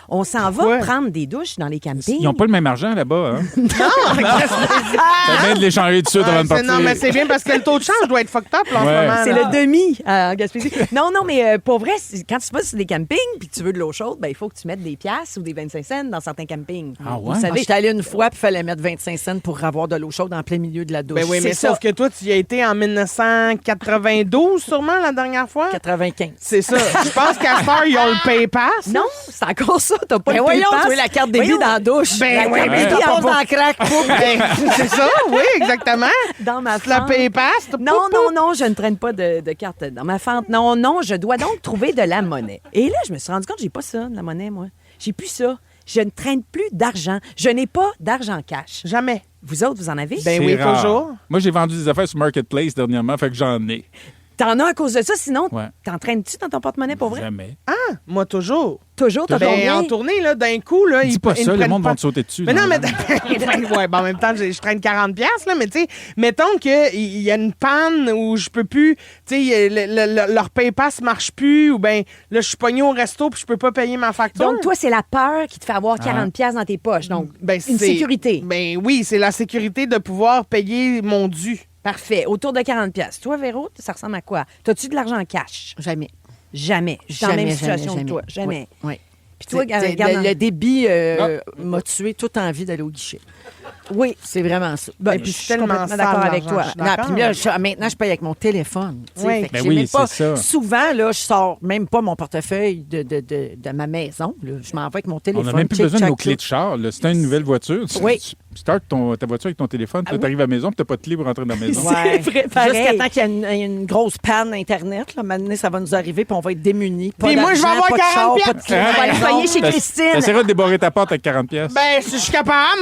on s'en va Pourquoi? prendre des douches dans les campings. Ils n'ont pas le même argent là-bas. Hein? Ça vient de l'échanger tout de suite avant de partir. Non, mais c'est bien parce que le taux de change doit être fucked up là, en ce Ouais. moment. C'est là. le demi à Gaspésie. Non, mais pour vrai, quand tu vas sur des campings puis que tu veux de l'eau chaude, il faut que tu mettes des piastres ou des 25 cents dans certains campings. Ah ouais? Vous Moi, savez, j'étais allée une fois, puis il fallait mettre 25 cents pour avoir de l'eau chaude en plein milieu de la douche. Ben oui, mais C'est sauf ça. que toi, tu y as été en 1992, sûrement, la dernière fois. 95. C'est ça. Je pense qu'à ce soir, ils ont le PayPass. non, c'est encore ça. T'as pas Ben le voyons, PayPass. tu veux la carte débit Voyons, dans la douche. Ben la oui, carte mais débit t'as passe pas- dans le crack. Pouf. Ben, c'est ça, oui, exactement. dans ma La fente. PayPass. Non, je ne traîne pas de carte dans ma fente. Non, je dois donc trouver de la monnaie. Et là, je me suis rendu compte que j'ai pas ça, de la monnaie, moi. J'ai plus ça. Je ne traîne plus d'argent. Je n'ai pas d'argent cash. Jamais. Vous autres, vous en avez? Ben C'est oui, rare. toujours. Moi, j'ai vendu des affaires sur Marketplace dernièrement, fait que j'en ai. T'en as à cause de ça, sinon, Ouais. t'entraînes-tu dans ton porte-monnaie pour vrai? Jamais. Moi, toujours. Toujours, t'as Ben, combien? en tournée, là, d'un coup, là, Dis ils pas ils ça, me le prennent monde pas- va te sauter dessus. Mais non, mais là. ouais, ben, en même temps, je traîne 40 pièces là, mais tu sais, mettons qu'il y a une panne où je peux plus, tu sais, leur PayPass marche plus ou ben là je suis pogné au resto puis je peux pas payer ma facture. Donc, toi, c'est la peur qui te fait avoir 40 pièces dans tes poches. Donc, Ben, une c'est- sécurité. Ben oui, c'est la sécurité de pouvoir payer mon dû. Parfait. Autour de 40 pièces. Toi, Véro, ça ressemble à quoi? T'as-tu de l'argent en cash? Jamais. Jamais. Je suis dans la même situation que toi. Jamais. Jamais. Oui. Puis toi, C'est- regarde... le débit m'a tué toute envie d'aller au guichet. Oui. C'est vraiment ça. Ben, Et puis, je suis tellement complètement sale, d'accord avec l'argent, toi. je suis Non, d'accord. puis là, maintenant, je paye avec mon téléphone. tu sais. Oui. Fait que Ben j'ai oui, même pas, c'est ça. Souvent, là, je sors même pas mon portefeuille de ma maison. Là. Je m'en vais avec mon On téléphone. n'a même plus Check, besoin de nos check, clés de check. char. là. Si tu as une nouvelle voiture, Oui. tu startes ta voiture avec ton téléphone, tu arrives à la maison, puis tu n'as pas de clé pour rentrer dans la maison. Ouais. C'est vrai, pareil. Jusqu'à temps qu'il y ait une grosse panne Internet. Là. Maintenant, ça va nous arriver, puis on va être démunis. Pas Puis moi, je vais d'argent, avoir pas de char, 40 pas de clé. piastres. On va aller payer chez Christine. T'essaieras de débarrer ta porte avec 40 pièces. Ben, si je suis capable,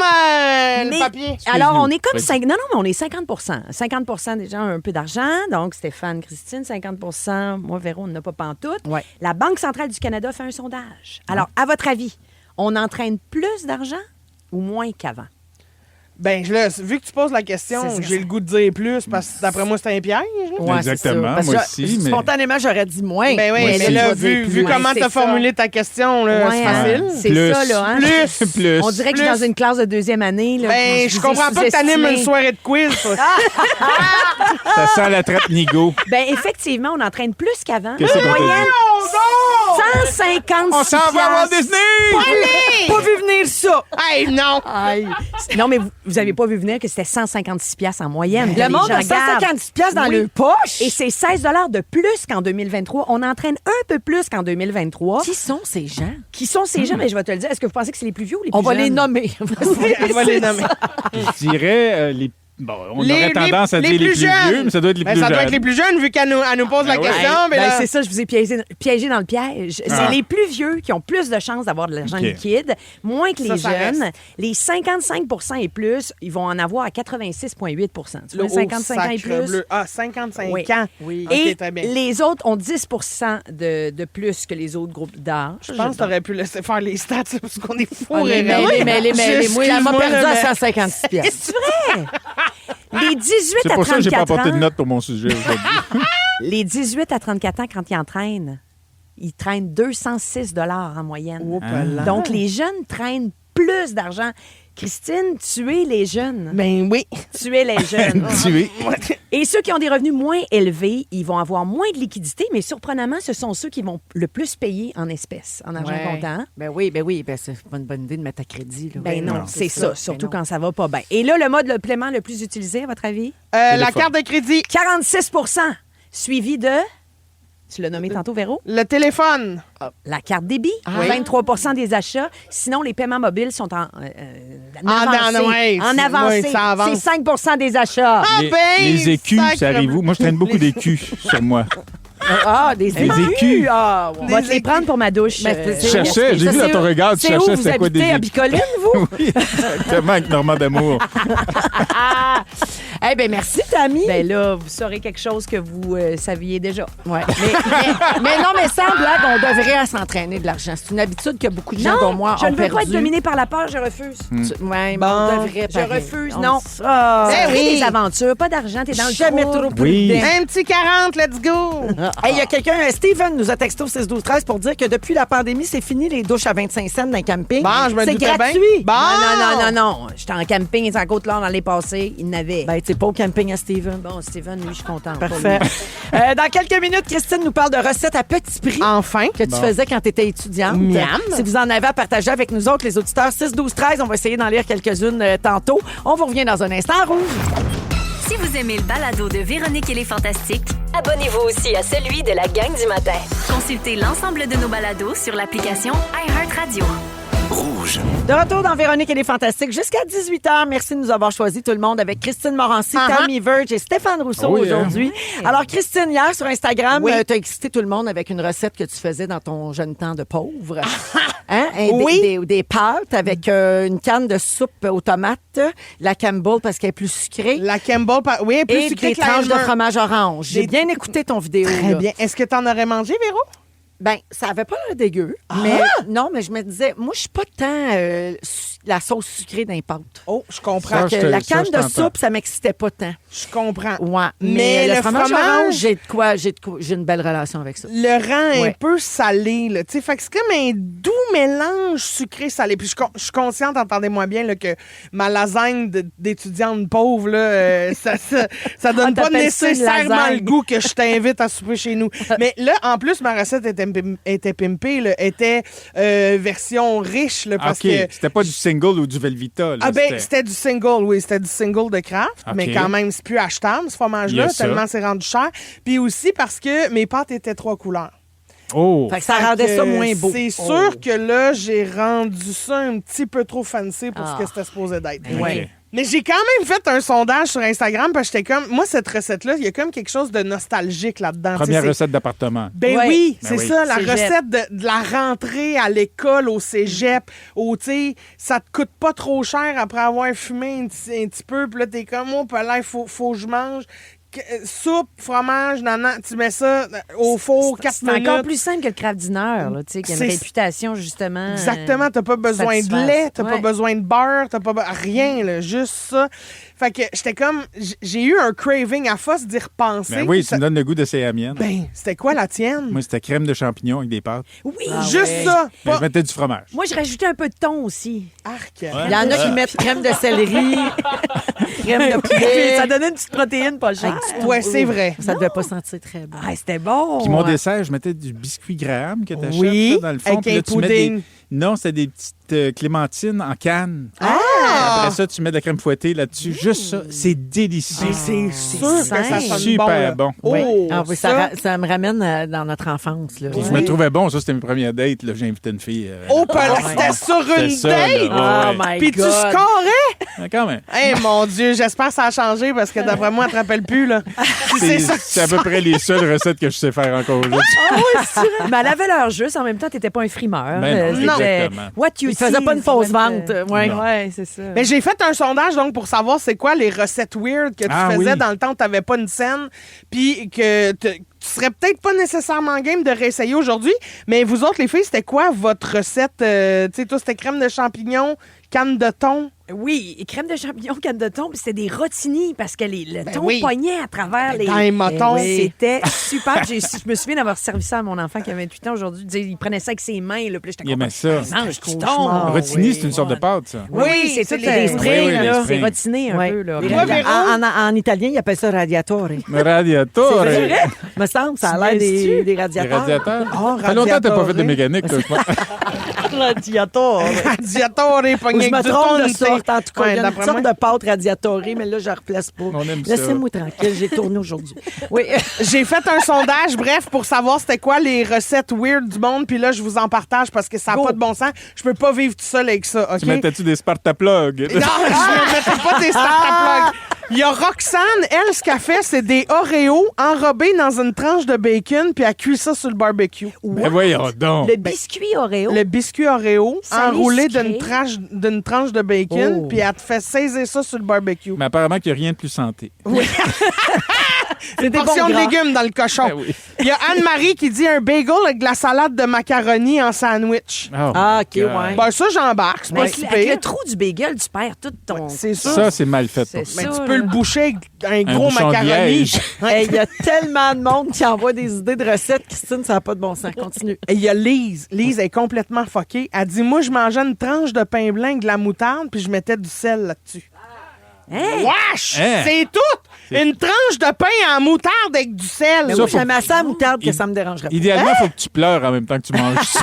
le Mais- papier. Alors, on est comme Vas-y. 5... Non, mais on est 50 50 des gens ont un peu d'argent. Donc, Stéphane, Christine, 50 moi, Véro, on n'a pas pantoute. Ouais. La Banque centrale du Canada fait un sondage. Alors, à votre avis, on entraîne plus d'argent ou moins qu'avant? Ben, là, vu que tu poses la question, C'est ça. j'ai le goût de dire plus parce que d'après moi, c'est un piège. là. Ouais, c'est Exactement, ça. Parce moi que aussi, mais- Spontanément, j'aurais dit moins. Ben oui, Moi mais aussi. là, je vais vu dire plus. comment Ouais, tu as c'est ça. formulé ta question, là, c'est Ouais, facile. hein, c'est Plus. ça, là. Hein? Plus. Plus. On dirait que je suis Plus. dans une classe de deuxième année. Là, Ben, je comprends pas que t'animes une soirée de quiz. toi. Ça sent la trappe Nigo. Ben, effectivement, on entraîne plus qu'avant. Qu'est-ce qu'on t'a Moyenne, Oh, 150 On s'en va à Walt Disney! Pas vu venir ça. Hey, non! Aïe. Non, mais vous avez pas vu venir que c'était 156 piastres en moyenne. que Le les monde gens a 150 piastres dans Oui. le poche. Et c'est 16 de plus qu'en 2023. On entraîne un peu plus qu'en 2023. Qui sont ces gens? Qui sont ces gens? Mais je vais te le dire. Est-ce que vous pensez que c'est les plus vieux ou les plus On va jeunes? les nommer. On va les nommer. Je dirais les. Bon, on Les- aurait tendance à dire les plus jeunes. vieux, mais ça doit être les Ben, plus ça doit jeunes. être les plus jeunes, vu qu'elle nous pose la Ben oui. question. Ben, mais là- c'est ça, je vous ai piégé dans le piège. Ah. C'est les plus vieux qui ont plus de chances d'avoir de l'argent OK. liquide, moins que les Ça jeunes. reste. Les 55 et plus, ils vont en avoir à 86,8 Tu vois, Oh, 55 ans et sacre plus. bleu. Ah, 55 Oui. ans. Oui. OK, Et très bien. les autres ont 10 de plus que les autres groupes d'âge. Je pense que t'aurais pu laisser faire les stats parce qu'on est fous. Moi, elle m'a perdu à 156 piastres. C'est vrai! Les 18 C'est à pour ça que j'ai pas 34 apporté de ans, notes pour mon sujet aujourd'hui. les 18 à 34 ans, quand ils entraînent, ils traînent 206 en moyenne. Oh, là. Donc, les jeunes traînent plus d'argent. Christine, tuez les jeunes. Ben oui. Tuez les jeunes. Tué. Et ceux qui ont des revenus moins élevés, ils vont avoir moins de liquidité, mais surprenamment, ce sont ceux qui vont le plus payer en espèces, en argent comptant. Ben oui. Ben, c'est pas une bonne idée de mettre à crédit. Là. Ben non, c'est ça, surtout Ben non. quand ça va pas bien. Et là, le mode de paiement le plus utilisé, à votre avis? La Téléphone. carte de crédit. 46 suivi de... Tu l'as nommé tantôt, Véro? Le téléphone. La carte débit, 23 des achats. Sinon, les paiements mobiles sont en avancée. ouais, En c'est- avancée. ouais, ça avance. C'est 5 des achats. Ah, Les, ben, les écus, sacre ça arrive où? bleu. Moi, je traîne beaucoup d'écus sur moi. Ah, des Les écus. Ah, ouais. On va te les prendre pour ma douche. Mais Je cherchais, j'ai Ça, vu dans c'est ton où- regard, tu c'est où cherchais vous c'était quoi des habitez, à écus. Bicoline, vous? Oui, exactement, avec Normand d'Amour. Eh bien, merci, Tammy. Ben là, vous saurez quelque chose que vous saviez déjà. Ouais. mais non, mais sans blague, on devrait s'entraîner de l'argent. C'est une habitude que beaucoup de gens, dont moi, je ont ne veux perdu. pas être dominée par la peur, je refuse. Ouais, Bon. on devrait. Je pareil. refuse, On- non. Ah. Ben oui. Des aventures, pas d'argent, t'es dans le Jamais trou. trop Oui. prudent. Un petit 40, let's go! Hey, il y a quelqu'un, Steven, nous a texté au 6-12-13 pour dire que depuis la pandémie, c'est fini les douches à 25 cents dans les campings. Bon, je me c'est doutais bien. gratuit. Bon. Non. J'étais en camping, c'est en Côte-Nord l'année passée. Il n'avait. Ben, tu pas au camping à Steven. Bon, Steven, lui, je suis contente. Parfait. Dans quelques minutes, Christine nous parle de recettes à petit prix Enfin. que tu faisais quand tu étais étudiante. Miam. Si vous en avez à partager avec nous autres, les auditeurs, 6-12-13, on va essayer d'en lire quelques-unes tantôt. On vous revient dans un instant. Rouge. Si vous aimez le balado de Véronique et les Fantastiques, abonnez-vous aussi à celui de la gang du matin. Consultez l'ensemble de nos balados sur l'application iHeartRadio. Rouge. De retour dans Véronique et les Fantastiques jusqu'à 18h. Merci de nous avoir choisis tout le monde avec Christine Morancy, Tammy Verge et Stéphane Rousseau Oh yeah. aujourd'hui. Alors, Christine, hier sur Instagram, Oui. tu as excité tout le monde avec une recette que tu faisais dans ton jeune temps de pauvre. Hein? Oui. Des pâtes avec une canne de soupe aux tomates, la Campbell parce qu'elle est plus sucrée. La Campbell, oui, elle est plus Et sucrée des que la tranches de Elmer. fromage orange. J'ai Des- bien écouté ton vidéo. Très là. bien. Est-ce que t'en aurais mangé, Véro? Ben, ça avait pas l'air dégueu. Mais non, mais je me disais, moi, je suis pas tant la sauce sucrée d'un pâte. Oh, je comprends. Ça, Que la ça, canne je de t'entends. soupe, ça m'excitait pas tant. Je comprends. Ouais. Mais le le fromage fromage- orange, j'ai une belle relation avec ça. Le rang est Ouais. un peu salé, là. Tu sais, fait que c'est comme un doux mélange sucré-salé. Puis je suis consciente, entendez-moi bien, là, que ma lasagne d'étudiante pauvre, là, ça donne pas t'appelles ça une nécessairement lasagne. le goût que je t'invite à souper chez nous. Mais là, en plus, ma recette était pimpée, là, était version riche, là, parce OK. que... C'était pas du single ou du Velvita. Là, Ah ben, c'était du single, oui. C'était du single de Kraft, OK. mais quand même, c'est plus achetable, ce fromage-là, Yes, ça. tellement c'est rendu cher. Puis aussi parce que mes pâtes étaient 3 couleurs. Oh! Fait que ça rendait ça moins beau. C'est sûr que là, j'ai rendu ça un petit peu trop fancy pour ce que c'était supposé d'être. OK. Ouais. Mais j'ai quand même fait un sondage sur Instagram parce que j'étais comme... Moi, cette recette-là, il y a comme quelque chose de nostalgique là-dedans. Première Tu sais, c'est- recette d'appartement. Ben Ouais. oui, Ben c'est oui. ça, la Cégep. recette de la rentrée à l'école, au cégep, où, tu sais, ça te coûte pas trop cher après avoir fumé un petit peu, puis là, t'es comme, oh, là, il faut que je mange. Soupe, fromage, nanan, tu mets ça au four, 4 C'est minutes. encore plus simple que le craft dinner, là, tu sais, qui a une C'est- réputation, justement. Exactement, t'as pas besoin de satisfasse. lait, t'as pas Ouais. besoin de beurre, t'as pas rien, là, juste ça. Fait que j'étais comme, j'ai eu un craving à force d'y repenser. Ben oui, tu Ça- me donnes le goût d'essayer la mienne. Ben, c'était quoi la tienne? Moi, c'était crème de champignons avec des pâtes. Oui, Juste ça. Mais Pas... je mettais du fromage. Moi, je rajoutais un peu de thon aussi. Arc. Il y en a qui mettent crème de céleri, crème de poulet. Ça donnait une petite protéine pas chère. Ouais, c'est vrai. Ça devait pas sentir très bon. Ah, c'était bon. Puis mon dessert, je mettais du biscuit Graham que t'achètes Oui, là, dans le fond. avec Puis là, un tu mets des... pudding. Non, c'était des petites clémentines en canne. Ah! Après ça, tu mets de la crème fouettée là-dessus. Juste ça, c'est délicieux. Mais c'est sûr que ça simple. sonne Super bon. là. bon. Oh, Oui. Ah oui, ça. ça me ramène dans notre enfance. Là. Puis je me trouvais bon. Ça, c'était mes premières dates. Là, j'ai invité une fille. Oh, là, ouais. c'était sur C'était une ça, là. date! Ouais, Oh ouais. my Puis tu God. scorais? Ouais, quand même. Eh mon Dieu, j'espère que ça a changé parce que d'après moi, elle te rappelle plus, là. Si c'est ça. C'est à peu près les seules recettes que je sais faire encore aujourd'hui. Mais elle avait l'heure juste. En même temps, t'étais pas un frimeur. Ben non, C'était exactement. what you Il faisait pas une see fausse is what, vente. Ouais. Ouais, c'est ça. Mais j'ai fait un sondage donc pour savoir c'est quoi les recettes weird que tu Ah, faisais oui. dans le temps où tu n'avais pas une scène, puis que tu serais peut-être pas nécessairement game de réessayer aujourd'hui. Mais vous autres, les filles, c'était quoi votre recette? Tu sais, toi, c'était crème de champignons, canne de thon. Oui, et crème de champignons, canne de thon, puis c'était des rotini parce que le thon oui. pognait à travers les... Dans les motons. C'était super. Je me souviens d'avoir servi ça à mon enfant qui a 28 ans aujourd'hui. Il prenait ça avec ses mains, là, puis là, j'étais Il aimait contente. ça. Mange du Cauchemar. thon. Rotini, c'est une sorte de pâte, ça. Oui, c'est c'est tout les des strings, strings, oui, les là. C'est strings. rotiné un Ouais. peu, là. Les Toi, radi- Véro? en italien, ils appellent ça radiatore. Radiator. Me semble, ça a l'air des Des radiateurs. radiateurs. Oh, Ça fait longtemps que t'as pas fait de radiator. mécanique, toi, je pense. Radiatore. Radiator et Ou pogné je me avec du trompe thon, de tu sais. sorte. En tout cas, Ouais, il y a une d'après sorte moi. de pâte radiatorée, mais là, je ne replace pas. On aime ça. Laissez-moi tranquille, j'ai tourné aujourd'hui. Oui. J'ai fait un sondage, bref, pour savoir c'était quoi les recettes weird du monde, puis là, je vous en partage parce que ça n'a Go. pas de bon sens. Je peux pas vivre tout seul avec ça, OK? Tu mettais-tu des Sparta plugs? Non, je ne mettrai pas des start Il y a Roxane, elle, ce qu'elle fait, c'est des Oreos enrobés dans une tranche de bacon, puis elle cuit ça sur le barbecue. Mais voyons donc. Le biscuit Oreo. Le biscuit Oreo Salé, enroulé sucré. d'une tranche de bacon, puis elle te fait saisir ça sur le barbecue. Mais apparemment qu'il n'y a rien de plus santé. Une portion de légumes dans le cochon. Ben oui. Il y a Anne-Marie qui dit un bagel avec de la salade de macaroni en sandwich. Oh Ah, OK, my God. ouais. Ben ça, j'embarque. C'est pas Avec, si avec pire. le trou du bagel, tu perds tout ton... C'est sûr. Ça, c'est mal fait. C'est pour ça. Mais ça, tu peux là. le boucher avec un gros bouchon de macaroni. liège. Hey, il y a tellement de monde qui envoie des idées de recettes. Christine, ça n'a pas de bon sens. Continue. Et il y a Lise. Lise est complètement fuckée. Elle dit, moi, je mangeais une tranche de pain blanc avec de la moutarde, puis je mettais du sel là-dessus. Hein? Wesh! Hein? C'est tout! Une tranche de pain en moutarde avec du sel. Mais Ça, moi, faut- j'aime assez la moutarde que ça me dérangerait pas. Idéalement, il faut que tu pleures en même temps que tu manges ça.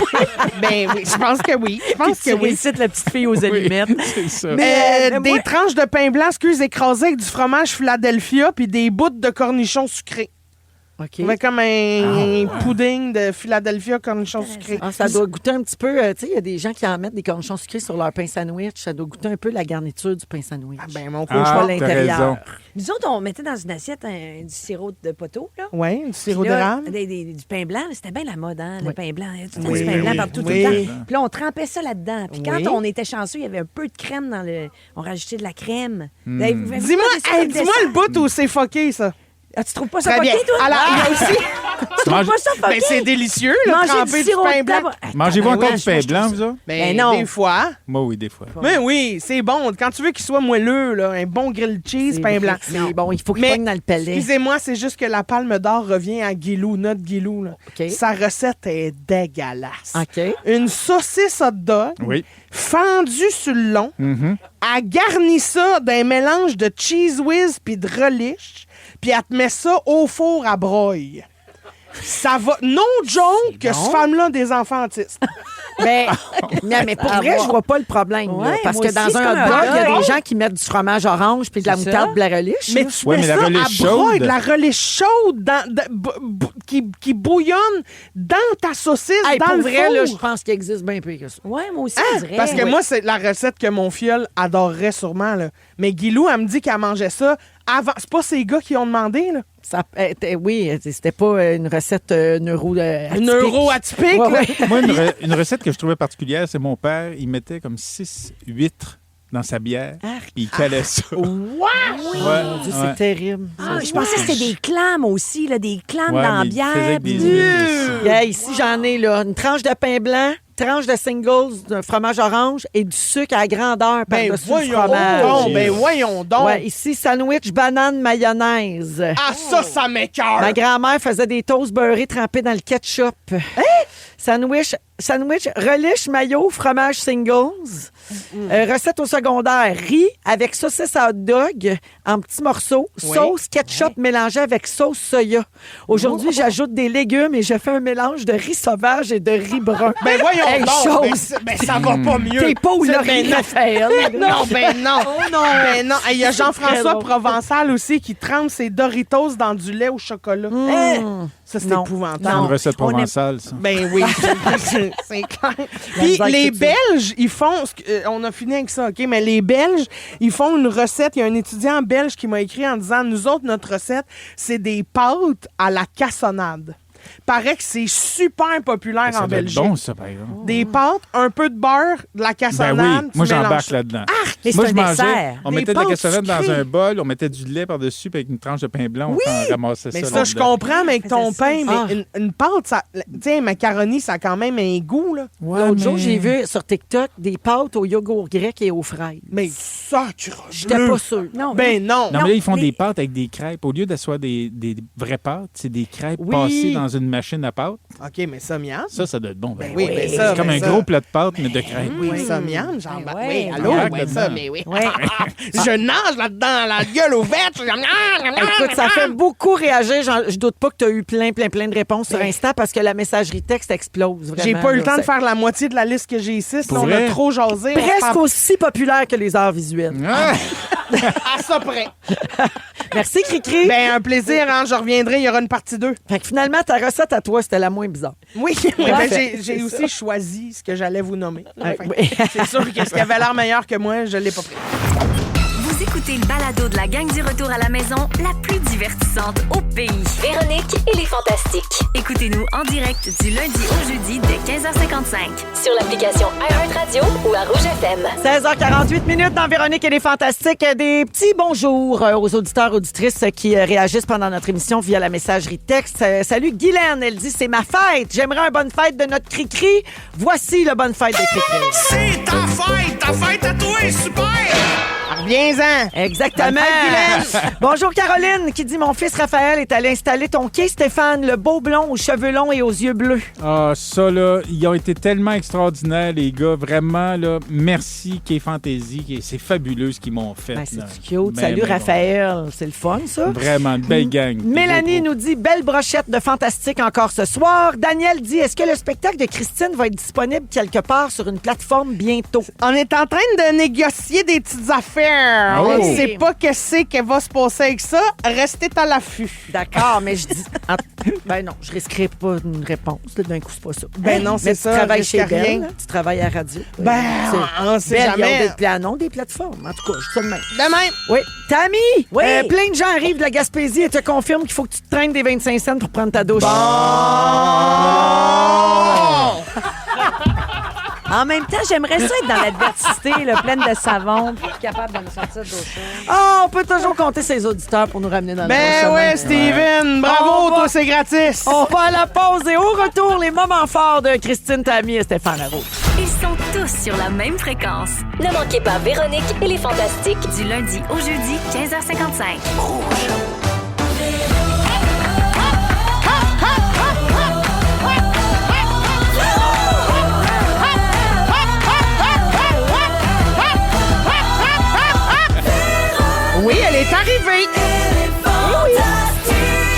Ben oui, je pense que oui. Je pense que Tu oui. récites la petite fille aux allumettes. C'est ça. Mais Des moi- tranches de pain blanc, écrasées avec du fromage Philadelphia puis des bouts de cornichons sucrés. OK. On fait comme un pudding de Philadelphia cornichons sucrés. Ah, ça doit goûter un petit peu. Tu sais, il y a des gens qui en mettent des cornichons sucrés sur leur pain sandwich. Ça doit goûter un peu la garniture du pain sandwich. Ah, ben mon Faut que je Ah, vois t'as l'intérieur. raison. Nous autres, on mettait dans une assiette du sirop de poteau, là. Oui, du sirop Puis là, d'érable. du pain blanc, c'était bien la mode, hein, le Oui. pain blanc. Tout le temps Oui, du pain blanc oui, partout, oui. tout le temps. Puis là, on trempait ça là-dedans. Puis quand Oui. on était chanceux, il y avait un peu de crème dans le... On rajoutait de la crème. Hmm. Dis-moi le bout où c'est fucké, ça. Ah, tu trouves pas ça Très bien. fucké, toi? Alors, il y a aussi... Tu trouves pas ça Ben, fucké? c'est délicieux, là, Manger tremper du du sirop pain de blanc. table. Mangez-vous Ben encore ouais, du pain blanc, vous autres? Ben, non. des fois. Moi, oui, des fois. Mais oui, c'est bon. Quand tu veux qu'il soit moelleux, là, un bon grilled cheese, pain blanc. Mais bon, il faut qu'il Mais, pogne dans le palais. excusez-moi, c'est juste que la palme d'or revient à Guilou, notre Guilou. Là. OK. Sa recette est dégueulasse. OK. Une saucisse hot dog Oui. fendue sur le long. Mhm. Elle garnit ça d'un mélange de cheese whiz puis de relish. Puis elle te met ça au four à broye. Ça va... No joke que cette femme-là a des enfants autistes. Mais, non, mais pour vrai, je vois pas le problème. là. Ouais, Parce moi que aussi, dans c'est un comme hot un dog, il y a hot des gens qui mettent du fromage orange puis de la C'est moutarde ça. de la relish. Mais là. tu Ouais, mets mais la ça relish à broye, chaude. de la relish chaude qui bouillonne dans ta saucisse, Hey, dans pour le vrai, four. là, je pense qu'il existe bien plus que ça. Ouais, moi aussi, Hein? on dirait. Parce que Ouais. moi, c'est la recette que mon fiole adorerait sûrement. Là. Mais Guilou, elle me dit qu'elle mangeait ça avant. C'est pas ces gars qui ont demandé, là. Ça, oui, c'était pas une recette neuro-atypique. Neuro-atypique, Ouais, là. ouais. Moi, une recette que je trouvais particulière, c'est mon père, il mettait comme 6 huîtres dans sa bière, puis il calait ça. Wow! Ouais, Mon Dieu, ouais. c'est terrible. Ah, je pensais que c'était des clams aussi, là, des clams Ouais, dans la mais il faisait bière. avec des puis- huîtres aussi. Yeah, ici, j'en ai là, une tranche de pain blanc, tranche de singles, d'un fromage orange et du sucre à grandeur Ben par-dessus le voyons fromage. donc, ben voyons donc. Ouais, ici, sandwich banane mayonnaise. Ah, ça m'écoeure. Ma grand-mère faisait des toasts beurrés trempés dans le ketchup. Sandwich relish mayo fromage singles. Recette au secondaire, riz avec saucisse à hot dog en petits morceaux, sauce ketchup mélangée avec sauce soya. Aujourd'hui, j'ajoute des légumes et je fais un mélange de riz sauvage et de riz brun. Ben voyons Hey, donc. chose. Ben, ça va pas mieux. T'es pas où C'est- Laurie ben non. Raphaël. Non, ben non. Ben non. Il y a C'est très Jean-François drôle. Provençal aussi qui trempe ses Doritos dans du lait au chocolat. Hein? Ça, c'est Non. C'est épouvantable. une recette on est- provençale, ça. Ben oui, c'est clair. Puis misère les avec tout ça. Belges, ils font... on a fini avec ça, OK? Mais les Belges, ils font une recette. Il y a un étudiant belge qui m'a écrit en disant, nous autres, notre recette, c'est des pâtes à la cassonade. Paraît que c'est super populaire Ça en doit être Belgique. bon, ça, par exemple. Des pâtes, un peu de beurre, de la Ben cassonade. oui, tu moi mélanges j'embarque ça. là-dedans. mais Moi c'est je un mangeais, dessert. on Des mettait de la pâtes cassonade dans sucrées. un bol, on mettait du lait par-dessus, puis avec une tranche de pain blanc, on ramassait Mais ça. ça, je là-dedans. comprends, mais avec ton faisait ça. pain, Ah. mais une pâte, ça, tu sais, un macaroni, ça a quand même un goût, là. L'autre jour, j'ai vu sur TikTok des pâtes au yogourt grec et aux fraises. Mais ça, tu J'étais pas sûre. Non, Ben non. Non, mais là, ils font les- des pâtes avec des crêpes. Au lieu d'asseoir des vraies pâtes, c'est des crêpes Oui. passées dans une machine à pâtes. OK, mais ça, miam. Ça doit être bon. Ben oui, mais ça, c'est comme mais un ça. gros plat de pâtes, mais de crêpes. Oui, ça, miam, j'embarque. Ben Oui, ouais, allô? j'embarque Oui, là-dedans. ça, mais oui. Ouais. Je nage là-dedans, la gueule ouverte. Écoute, ça fait beaucoup réagir. Je doute pas que tu as eu plein de réponses sur Insta parce que la messagerie texte explose. Vraiment, J'ai pas eu le là. temps de C'est faire la moitié de la liste que j'ai ici. Pour On vrai? a trop jasé. On presque parle aussi populaire que les arts visuels. Ah! à ça près. Merci, Cricri. Ben, un plaisir, hein. Je reviendrai. Il y aura une partie 2. Fait que finalement, ta recette à toi, c'était la moins bizarre. Oui, ben, Parfait. j'ai aussi choisi ce que j'allais vous nommer. Ouais, Fait que oui. c'est sûr que ce qui avait l'air meilleur que moi, je l'ai pas pris. Vous écoutez le balado de la gang du retour à la maison, la plus divertissante au pays. Véronique et les Fantastiques. Écoutez-nous en direct du lundi au jeudi dès 15h55. Sur l'application iHeartRadio ou à Rouge FM. 16h48 dans Véronique et les Fantastiques. Des petits bonjours aux auditeurs, auditrices qui réagissent pendant notre émission via la messagerie texte. Salut Guylaine, elle dit « C'est ma fête. J'aimerais un bonne fête de notre cri-cri. Voici le bonne fête de cri-cri. » C'est ta fête à toi, super! Reviens-en! Exactement. Bonjour Caroline qui dit « Mon fils Raphaël est allé installer ton quai Stéphane, le beau blond aux cheveux longs et aux yeux bleus. » Ah, ça, là, ils ont été tellement extraordinaires, les gars. Vraiment, là, merci, Quai Fantasy. C'est fabuleux ce qu'ils m'ont fait. Ben, c'est cute. Salut Raphaël. C'est le fun, ça. Vraiment, une belle gang. Mélanie nous dit « Belle brochette de fantastique encore ce soir. » Daniel dit « Est-ce que le spectacle de Christine va être disponible quelque part sur une plateforme bientôt? » On est en train de négocier des petites affaires. Oh. On ne sait pas qu'elle va se passer avec ça. Restez à l'affût. D'accord, mais je dis... Ben non, je risquerai pas une réponse. Là, d'un coup, c'est pas ça. Ben non, c'est mais ça. Tu travailles chez rien. Belle, là. Tu travailles à la radio. Ben, on sait Belle, jamais. ils ont des plateformes. En tout cas, je suis ça de même. De même. Oui. Tammy, Oui. plein de gens arrivent de la Gaspésie et te confirment qu'il faut que tu te traînes des 25 cents pour prendre ta douche. En même temps, j'aimerais ça être dans l'adversité, là, pleine de savon, puis être capable de me sortir d'eau chaude. Ah, on peut toujours compter ses auditeurs pour nous ramener dans le bon Ben chemin. ouais, Steven. Bravo, On va- toi, c'est gratis. On va à la pause et au retour, les moments forts de Christine Tammy et Stéphane Laro. Ils sont tous sur la même fréquence. Ne manquez pas Véronique et les Fantastiques du lundi au jeudi 15h55. Oui, elle est arrivée.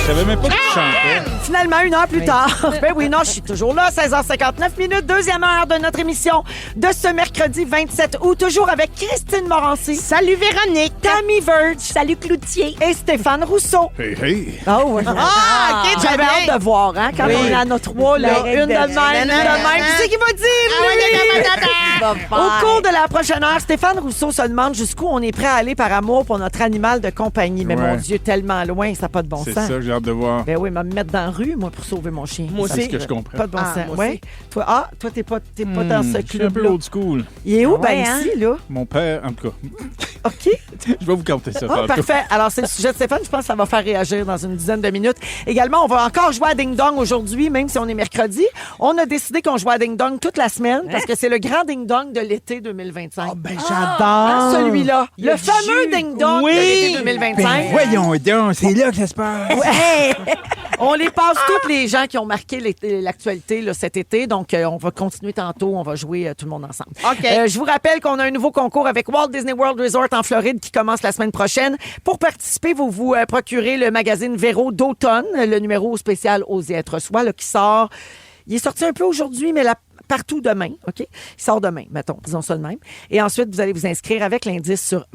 Je savais même pas que tu chantais. Finalement, une heure plus tard. Ben oui, non, je suis toujours là. 16h59, deuxième heure de notre émission de ce mercredi 27 août. Toujours avec Christine Morancy. Salut, Véronique. Tammy Verge. Salut Cloutier. Et Stéphane Rousseau. Hey, hey. Oh, ouais. Ah, OK, J'avais hâte de voir, hein, quand Oui. on en a trois, là, L'arrêt une de de- même, une de même. Tu sais qui va dire, lui? Au cours de la prochaine heure, Stéphane Rousseau se demande jusqu'où on est prêt à aller par amour pour notre animal de compagnie. Mais Ouais. mon Dieu, tellement loin, ça n'a pas de bon C'est sens. ça, j'ai hâte de voir. Ben oui, me mettre dans la rue, moi, pour sauver mon chien. Moi Ça, aussi. C'est ce que je comprends. Pas de bon Ah, sens. moi Ouais. aussi. Toi, t'es pas dans ce Je suis un peu club-là. old school. Il est où, Ah ouais, ben hein? ici, là? Mon père, en tout cas, OK. je vais vous compter ça. Ah, tantôt. parfait. Alors, c'est le sujet de Stéphane. Je pense que ça va faire réagir dans une dizaine de minutes. Également, on va encore jouer à Ding Dong aujourd'hui, même si on est mercredi. On a décidé qu'on jouait à Ding Dong toute la semaine parce que c'est le grand Ding Dong de l'été 2025. Ben, Ah, j'adore. celui-là. Il y a Le du fameux jus. Ding Dong Oui. de l'été 2025. Voyons donc, c'est là que ça se passe. Ouais. On les passe tous les gens qui ont marqué l'actualité là, cet été. Donc, on va continuer tantôt. On va jouer tout le monde ensemble. OK. Je vous rappelle qu'on a un nouveau concours avec Walt Disney World Resort en Floride qui commence la semaine prochaine. Pour participer, vous procurez le magazine Véro d'automne, le numéro spécial Oser être soi, là, qui sort. Il est sorti un peu aujourd'hui, mais partout demain, OK? Il sort demain, mettons, disons ça de même. Et ensuite, vous allez vous inscrire avec l'indice sur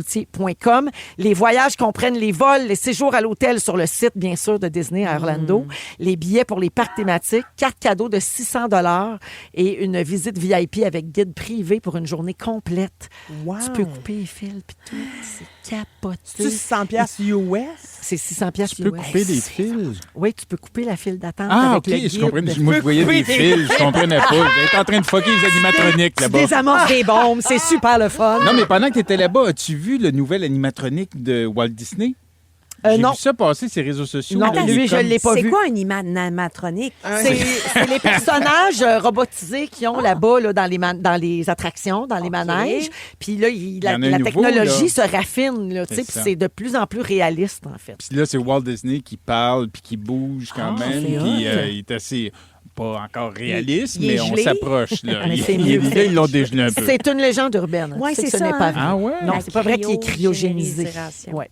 véroniquecloutier.com. Les voyages comprennent les vols, les séjours à l'hôtel sur le site, bien sûr, de Disney à Orlando, les billets pour les parcs thématiques, carte cadeau de 600 $ et une visite VIP avec guide privé pour une journée complète. Wow. Tu peux couper les fils puis tout. C'est capoté. C'est 600 piastres US. C'est 600 piastres. Tu peux couper des fils. Oui, tu peux couper la file d'attente Ah, avec OK, le je guide. comprenais. Moi, je voyais des fils, je comprenais pas. Vous êtes en train de fucker les animatroniques Tu là-bas. désamorces des bombes, c'est super le fun. Non, mais pendant que tu étais là-bas, as-tu vu le nouvel animatronique de Walt Disney? J'ai non. vu ça passer sur les réseaux sociaux. Non, là, il est lui, je comme- l'ai pas C'est vu. quoi un animatronique? C'est les personnages robotisés qui ont là-bas là, dans les attractions, dans les manèges. Puis là, y en a un la nouveau, technologie là. se raffine. Là, tu sais, C'est puis ça. c'est de plus en plus réaliste, en fait. Puis là, c'est Walt Disney qui parle puis qui bouge quand même. c'est Puis hot. il est assez... Pas encore réaliste, il est mais on gelé. s'approche. Là. Mais Il- c'est il- mieux. là, ils l'ont dégelé un peu. C'est une légende urbaine. Ouais, Tu sais c'est que ce ça, n'est pas hein. vrai. Ah ouais? Non, La c'est pas vrai qu'il est cryogénisé. cryogénisation. Ouais.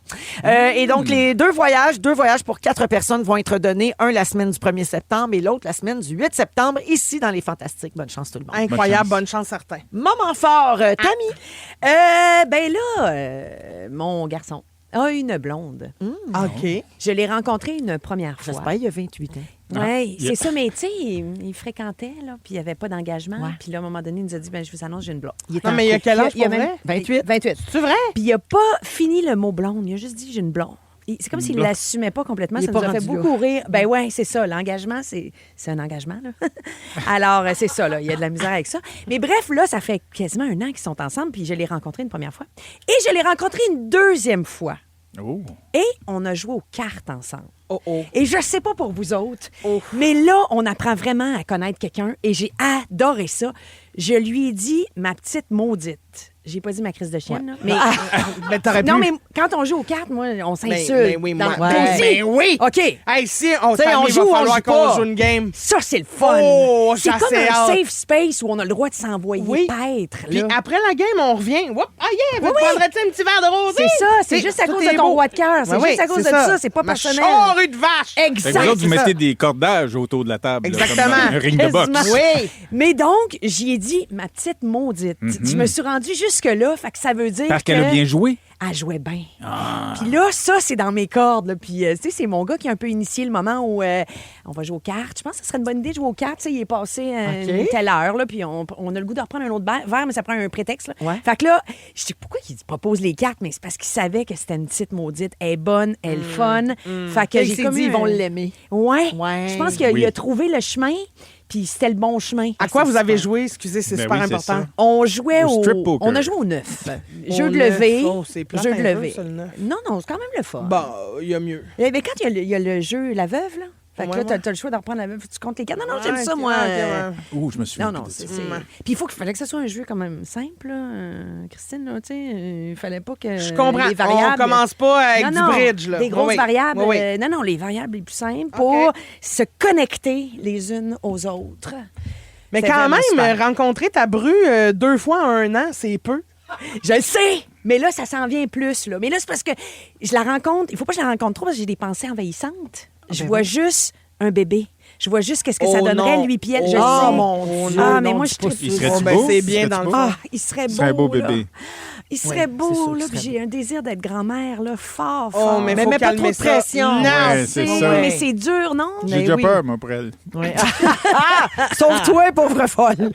Et donc, les deux voyages pour 4 personnes vont être donnés. Un la semaine du 1er septembre et l'autre la semaine du 8 septembre, ici dans les Fantastiques. Bonne chance tout le monde. Incroyable, Bonne bonne chance, certain. Moment fort, Tammy. Ben là, mon garçon. a une blonde. OK. Je l'ai rencontré une première fois. J'espère qu'il y a 28 ans. Oui, Yeah. c'est ça, mais tu sais, il fréquentait, là, puis il n'y avait pas d'engagement. Ouais. Puis là, à un moment donné, il nous a dit, je vous annonce, j'ai une blonde. Non, mais il y a quel âge Il y a pour même- vrai? 28. 28. C'est vrai? Puis il n'a pas fini le mot blonde, il a juste dit, j'ai une blonde. C'est comme s'il ne blonde. l'assumait pas complètement. Il est Ça nous pas a fait rendu là. beaucoup rire. Ben ouais, c'est ça. L'engagement, c'est un engagement. Là. Alors, c'est ça. Là. Il y a de la misère avec ça. Mais bref, là, ça fait quasiment 1 an qu'ils sont ensemble. Puis je l'ai rencontré une première fois. Et je l'ai rencontré une deuxième fois. Oh. Et on a joué aux cartes ensemble. Oh, oh. Et je sais pas pour vous autres, mais là, on apprend vraiment à connaître quelqu'un et j'ai adoré ça. Je lui ai dit ma petite maudite. J'ai pas dit ma crise de chienne, là, mais Ben, t'aurais pu. non, mais quand on joue aux cartes, moi, on s'insulte. Ben oui, Dans- moi. Toi Ben, aussi? ben oui. OK. Hey, si on T'sais, on il joue ou va on falloir joue qu'on pas? joue une game. Ça, c'est le fun. Oh, c'est j'ai comme assez un hâte. safe space où on a le droit de s'envoyer Oui. paître. Puis là. après la game, on revient. Whoop, ah yeah, Oui, oui. prendrais-tu un petit verre de rosé? C'est ça, c'est T'sais, juste à tout cause est de ton beau. roi de cœur. C'est Ben juste oui, à cause de ça. C'est pas Ma personnel. charrue de vache. Fait que Exact. vous autres, vous c'est ça. mettez des cordages autour de la table. là, Exactement. comme dans un ring de boxe. Quasiment. Oui. Mais donc, j'y ai dit ma petite maudite. Je me suis rendue jusque-là, fait que ça veut dire Parce qu'elle a que bien joué. elle jouait bien. Puis là, ça, c'est dans mes cordes. là. Puis, tu sais, c'est mon gars qui a un peu initié le moment où on va jouer aux cartes. Je pense que ce serait une bonne idée de jouer aux cartes. Tu sais, il est passé une telle heure, là, puis on a le goût de reprendre un autre verre, mais ça prend un prétexte. Là. Ouais. Fait que là, je dis pourquoi il propose les cartes, mais c'est parce qu'il savait que c'était une petite maudite. Elle est bonne, elle est fun. Fait que Il j'ai s'est comme dit, eu ils vont un- l'aimer. Ouais. Ouais. Je pense qu'il Oui. a trouvé le chemin, puis c'était le bon chemin. À quoi C'est vous avez super. joué? Excusez, c'est Ben super oui, c'est important. ça. On jouait Au strip poker. On a joué au 9. Jeu Au de neuf, lever. oh, c'est plate Jeu de un peu, lever. ça, le neuf. Non, non, c'est quand même le fun. Bon, il y a mieux. Mais quand il y a le jeu La Veuve, là. Fait que Ouais, là, ouais. t'as le choix de reprendre La Veuve. Tu comptes les cartes. Non, non, j'aime Ouais, ça, ok, moi. ok, ouais. Ouh, je me souviens. Non, non, plus de c'est. ça. Puis il fallait que ce soit un jeu quand même simple, là. Christine, là, tu sais. Il fallait pas que. Je comprends. Les variables. On commence pas avec Non, du non, bridge. Là. Des grosses Oui, oui. variables. Oui, oui. Non, non, les variables les plus simples pour se connecter les unes aux autres. Mais C'est quand vraiment même, super. rencontrer ta bru 2 fois en 1 an, c'est peu. Je le sais! Mais là, ça s'en vient plus, là. Mais là, c'est parce que je la rencontre. Il faut pas que je la rencontre trop parce que j'ai des pensées envahissantes. Je vois juste un bébé. Je vois juste qu'est-ce que ça Oh donnerait, non. lui, puis elle. Oh Je le non. sais. mon Oh Dieu. non. Ah, mais non, moi, dis je pas tripe Il ça. serait-tu Oh, ben, beau? c'est bien Serait-tu dans le beau? fond. Ah, il serait beau. C'est un beau là. bébé. Il serait c'est beau, sûr là. qu'il Puis serait j'ai un désir d'être grand-mère, là, fort, Oh, fort. mais Mais faut mets pas calmer trop de ça. pression. Non, Ouais, c'est ça. Mais c'est dur, non? J'ai Mais déjà oui. peur, moi, pour elle. Oui. Sauve-toi, pauvre folle.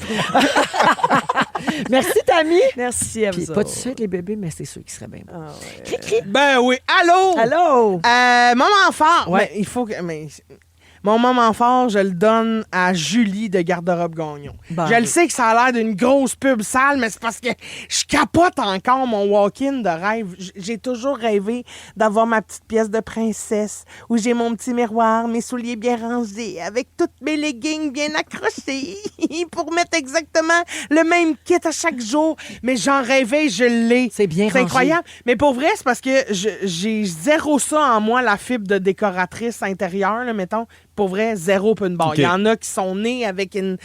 Merci, Tammy. Merci à Puis vous. pas tout de suite les bébés, mais c'est sûr qu'ils seraient bien bons. Ah, ouais. Cri-cri. Ben oui. Allô? Allô? Moment fort. Ouais. Ben, il faut que. Mon moment fort, je le donne à Julie de Garde-robe Gagnon. Ben je le oui. sais que ça a l'air d'une grosse pub sale, mais c'est parce que je capote encore mon walk-in de rêve. J'ai toujours rêvé d'avoir ma petite pièce de princesse où j'ai mon petit miroir, mes souliers bien rangés, avec toutes mes leggings bien accrochés pour mettre exactement le même kit à chaque jour. Mais j'en rêvais, je l'ai. C'est bien C'est rangé. incroyable. Mais pour vrai, c'est parce que j'ai zéro ça en moi, la fibre de décoratrice intérieure, là, mettons. Pour vrai, zéro peu une barre. OK. Il y en a qui sont nés avec une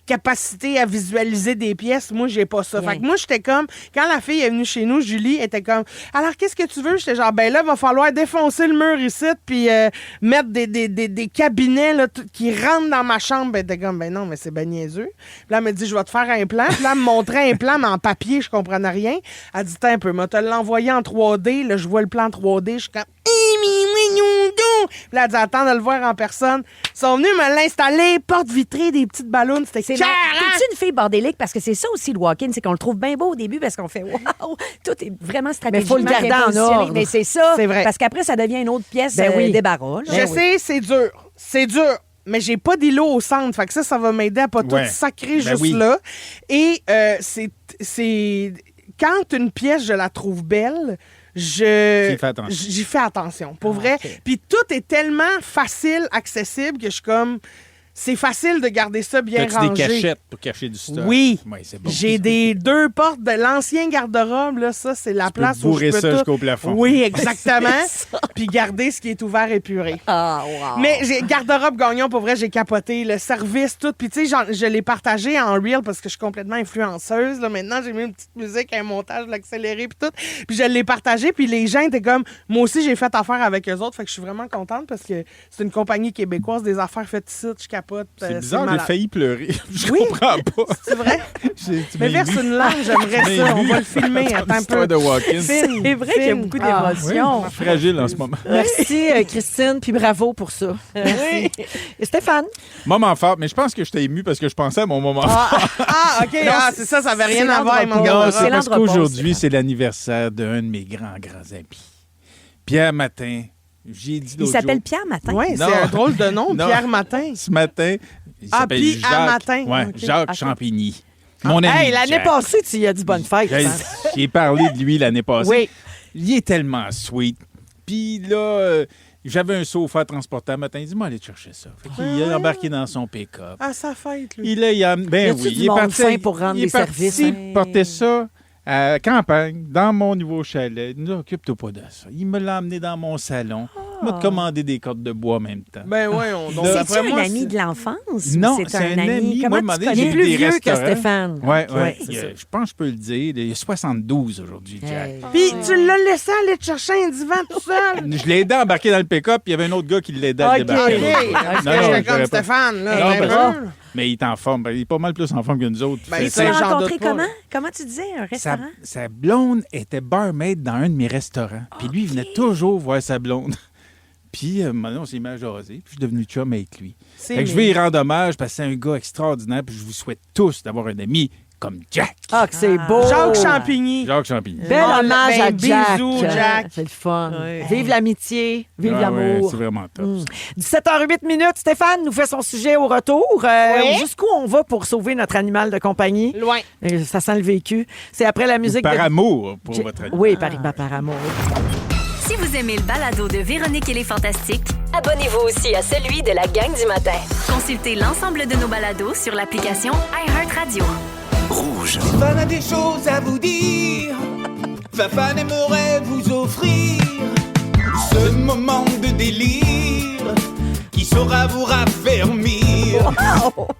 capacité à visualiser des pièces. Moi, j'ai pas ça. Bien. Fait que moi, j'étais comme... Quand la fille est venue chez nous, Julie était comme... Alors, qu'est-ce que tu veux? J'étais genre, ben là, il va falloir défoncer le mur ici puis mettre des cabinets là, qui rentrent dans ma chambre. Ben, elle était comme, ben non, mais c'est ben niaiseux. Puis là, elle me dit, je vais te faire un plan. Puis là, elle me montrait un plan, mais en papier, je comprenais rien. Elle dit, t'as un peu, moi, te l'envoyer en 3D. Là, je vois le plan 3D. Je suis comme... Puis là, elle dit, attends de le voir en personne. Ils sont venus me l'installer, porte vitrée, des petites ballons. C'était C'est clair, T'es-tu une fille bordélique? Parce que c'est ça aussi le walk-in, c'est qu'on le trouve bien beau au début parce qu'on fait wow, tout est vraiment stratégiquement faut le garder bien en positionné. ordre. Mais c'est ça. C'est vrai. Parce qu'après, ça devient une autre pièce Ben oui. débarras. là. Je sais, c'est dur. C'est dur. Mais j'ai pas d'îlot au centre. Fait que ça va m'aider à pas Ouais. tout sacrer Ben juste oui. là. Et c'est... Quand une pièce, je la trouve belle, J'y fais attention. j'y fais attention. Pour vrai. Puis tout est tellement facile, accessible que je suis comme... C'est facile de garder ça bien T'as-tu rangé. des cachettes pour cacher du stock? Oui. Oui, c'est bon. J'ai des 2 portes de l'ancien garde-robe, là, ça, c'est la peux place où je bourrer peux ça tout... jusqu'au plafond. Oui, exactement. Puis garder ce qui est ouvert et puré. Ah, wow. Mais j'ai garde-robe Gagnon, pour vrai, j'ai capoté. Le service, tout. Puis, tu sais, je l'ai partagé en reel parce que je suis complètement influenceuse. Là. Maintenant, j'ai mis une petite musique, un montage, l'accéléré, puis tout. Puis, je l'ai partagé. Puis, les gens étaient comme, moi aussi, j'ai fait affaire avec eux autres. Fait que je suis vraiment contente parce que c'est une compagnie québécoise, des affaires faites ici. Je capote. C'est bizarre, j'ai malade. failli pleurer. Je Oui? comprends pas. C'est vrai? Tu Mais m'as verse ému. une larme, j'aimerais Tu ça. m'as On ému. va le filmer. Ton Attends un histoire peu. de Watkins. C'est vrai qu'il y a beaucoup Oui, d'émotions. je suis fragile en ce moment. Merci, Christine, puis bravo pour ça. Oui. Et Stéphane? Moment fort, mais je pense que j'étais ému parce que je pensais à mon moment fort. Ah, OK. C'est ça. Ça n'avait rien à voir avec mon l'endroit Non, pas. c'est C'est parce l'endroit qu'aujourd'hui, c'est l'anniversaire d'un de mes grands amis. Pierre Matin. J'ai dit Il l'autre s'appelle jour, Pierre Matin. Oui, c'est Non. un drôle de nom, Non. Pierre Matin. ce matin, il Ah, s'appelle Pierre Jacques. Matin, Ouais, ok. Jacques Ok. Champigny. Mon ami. Hey, l'année Jack. passée, tu y as dit bonne fête. J'ai hein? j'ai parlé de lui l'année passée. Oui. Il est tellement sweet. Puis là, j'avais un sofa transportable matin. Il dit, moi, allez te chercher ça. Fait qu'il est embarqué dans son pick-up. À sa fête, lui. Il a, ben Y a-tu oui, du il est monde parti. fin pour rendre il est les services, parti hein? porter ça à la campagne, dans mon nouveau chalet. Il dit, occupe-toi pas de ça. Il me l'a amené dans mon salon. Il m'a commandé des cordes de bois en même temps. Ben voyons. donc, Là- C'est-tu d'après un moi, ami c'est- de l'enfance? Non, ou c'est c'est un un ami. Comment Moi, tu il m'a Il est J'ai plus des vieux que restaurants. Stéphane. Ouais. c'est ça. Je pense que je peux le dire. Il y a 72 aujourd'hui, Jack. Hey. Puis tu l'as laissé aller te chercher un divan tout seul. Je l'ai aidé à embarquer dans le pick-up, puis il y avait un autre gars qui l'aidait à le Ok. débarquer. OK. Parce que Non, non, j'étais je comme l'aurais pas. Stéphane, là. Non, ben parce- peu. Mais il est en forme. Il est pas mal plus en forme que nous autres. Ben, Fait il Tu que l'as j'en rencontré doute pas, comment? là. Comment tu disais? Un sa, restaurant? sa blonde était barmaid dans un de mes restaurants. Puis lui, il venait toujours voir sa blonde. Puis, maintenant, on s'est mis à jaser. Puis, je suis devenu chum avec lui. C'est Fait que je vais y rendre hommage parce que c'est un gars extraordinaire. Puis, je vous souhaite tous d'avoir un ami comme Jack. Ah, que c'est beau. Jacques Champigny. Jacques Champigny. Bel Ah, hommage ben, à Jack. bisous, Jack. C'est le fun. Ouais. Vive l'amitié, vive Ouais, l'amour. c'est vraiment top. 17h08 minutes. Stéphane nous fait son sujet au retour. Oui. Jusqu'où on va pour sauver notre animal de compagnie? Loin. Ça sent le vécu. C'est après la musique Par de... amour pour votre ami. Oui, par amour. Si vous aimez le balado de Véronique et les Fantastiques, abonnez-vous aussi à celui de la gang du matin. Consultez l'ensemble de nos balados sur l'application iHeartRadio. Fan a des choses à vous dire. Fafan aimerait vous offrir ce moment de délire qui saura vous raffermir.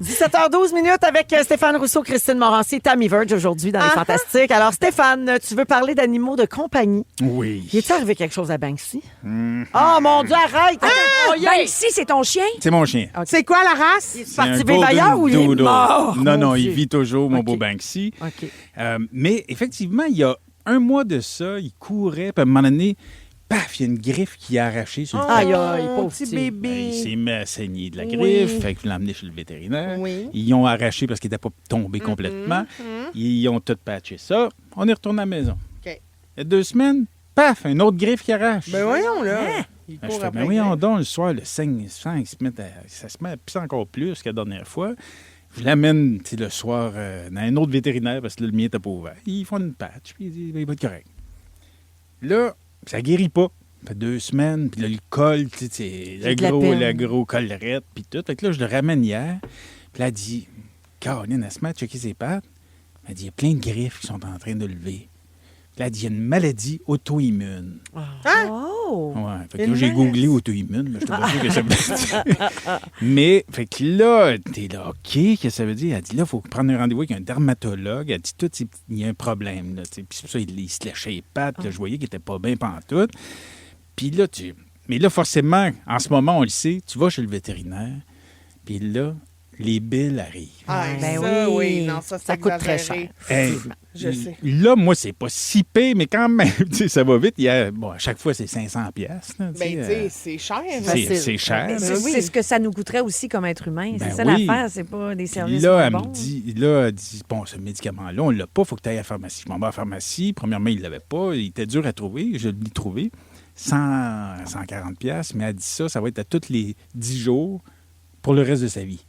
17h12 minutes avec Stéphane Rousseau, Christine Morancy et Tammy Verge aujourd'hui dans Les Fantastiques. Alors, Stéphane, tu veux parler d'animaux de compagnie. Oui. Y est-il arrivé quelque chose à Banksy? Oh mon Dieu, arrête! Oh, yeah! Banksy, c'est ton chien? C'est mon chien. C'est quoi la race? Il est C'est parti un vivre golden ailleurs ou il est doodle. mort? Non, Mon non, il Dieu. vit toujours, mon OK. beau Banksy. OK. Mais effectivement, il y a un mois de ça, il courait, puis à un moment donné, paf, il y a une griffe qui a arraché sur le Aïe, pied. aïe, Oh, pauvre petit petit. bébé. Il s'est mis à saigner de la Oui. griffe, fait qu'il l'a emmené chez le vétérinaire. Oui. Ils ont arraché parce qu'il n'était pas tombé complètement. Ils ont tout patché ça. On est retourné à la maison. OK. Il y a 2 semaines, paf, une autre griffe qui arrache. Ben voyons, là. Il Je court fais, après. ben voyons donc, le soir, le saigne, ça se met à pisser encore plus que la dernière fois. Je l'amène tu sais, le soir dans un autre vétérinaire parce que là, le mien n'était pas ouvert. Ils font une patch, puis il dit, ben, il va être correct. Là, ça guérit pas. Ça fait 2 semaines, puis là, le col, tu sais, c'est J'ai de la peine. le gros collerette, puis tout. Fait que là, je le ramène hier, puis là, elle dit, Caroline, elle se met à checker ses pattes. Elle dit, il y a plein de griffes qui sont en train de lever. Puis là, elle dit, il y a une maladie auto-immune. Oh! Ouais, fait que Une là, j'ai maladie. googlé auto-immune. Je suis pas sûr que ça veut dire. Mais, fait que là, t'es là, OK, qu'est-ce que ça veut dire? Elle dit, là, il faut prendre un rendez-vous avec un dermatologue. Elle dit, tout, il y a un problème. Là, tu sais. Puis c'est pour ça, il se lâchait les pattes. Là, je voyais qu'il était pas bien pantoute. Puis là, mais là, forcément, en ce moment, on le sait, tu vas chez le vétérinaire. Puis là, les billes arrivent. Ah, Ben ça, oui. oui. Non, ça Ça coûte très exagéré. cher. Hey, Je sais. Là, moi, c'est pas si pire, mais quand même, tu sais, ça va vite. Bon, à chaque fois, c'est 500$. Là, Ben, tu sais, c'est cher. Facile. c'est cher. Mais là. c'est ce que ça nous coûterait aussi comme être humain. Ben C'est ça oui. l'affaire, c'est pas des Puis services là, pas elle bons. me dit, bon, ce médicament-là, on l'a pas, il faut que tu ailles à la pharmacie. Je m'en vais à la pharmacie. Premièrement, il ne l'avait pas. Il était dur à trouver. Je l'ai trouvé. 140$. Mais elle dit ça va être à tous les 10 jours pour le reste de sa vie.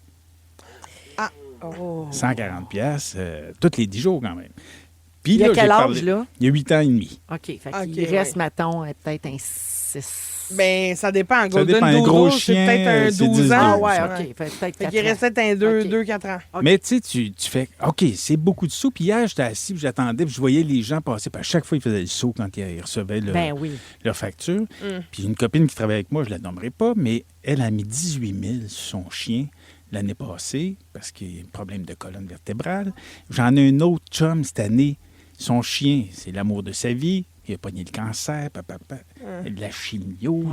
Oh. 140$, tous les 10 jours quand même. Puis Il y a là, quel j'ai âge, parlé- là? Il y a 8 ans et demi. OK. Fait OK, qu'il reste, ouais. mettons, peut-être un 6. Ben, ça dépend. Un Ça Golden dépend. Un Doodle, gros c'est chien, peut-être un c'est 12 10 ans. Ah ans. ouais, ça. OK. Fait peut-être Fait 4 qu'il reste peut-être un OK. 2-4 ans. OK. Mais tu sais, tu fais, OK, c'est beaucoup de sous. Puis hier, j'étais assis, puis j'attendais, puis je voyais les gens passer. Puis à chaque fois, ils faisaient le saut quand ils recevaient Ben oui. leur facture. Puis une copine qui travaille avec moi, je la nommerai pas, mais elle a mis 18 000 sur son chien l'année passée parce qu'il y a un problème de colonne vertébrale. J'en ai un autre chum cette année. Son chien, c'est l'amour de sa vie. il a pogné le cancer, de la chimio,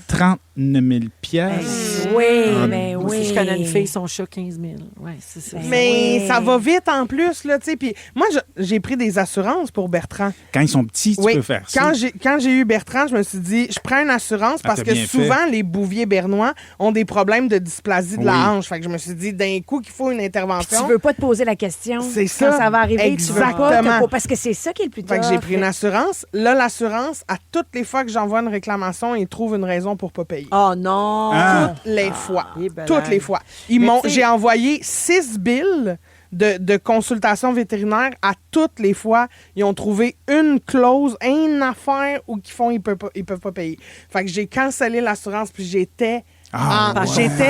39 000 piastres. Oui, Ah, mais Moi oui. aussi, je connais une fille, son chat, 15 000. Oui, c'est ça. Mais Oui. ça va vite en plus, là, tu sais. Puis moi, j'ai pris des assurances pour Bertrand. Quand ils sont petits, tu Oui, peux faire ça. quand j'ai eu Bertrand, je me suis dit, je prends une assurance parce t'as que bien souvent, les bouviers bernois ont des problèmes de dysplasie de la Oui. hanche. Fait que je me suis dit, d'un coup, qu'il faut une Puis intervention. tu veux pas te poser la question. C'est Quand ça. ça va arriver, tu veux pas. Exactement. Parce que c'est ça qui est le plus Fait que j'ai tough. pris une assurance. Là, l'assurance, à toutes les fois que j'envoie une réclamation, ils trouvent une raison pour pas payer. Oh non! Ah. Les fois. et ben Toutes là. les fois. Mais tu sais- J'ai envoyé 6 bills de consultation vétérinaire à toutes les fois. Ils ont trouvé une clause, une affaire où ils peuvent pas payer. Fait que j'ai cancellé l'assurance puis j'étais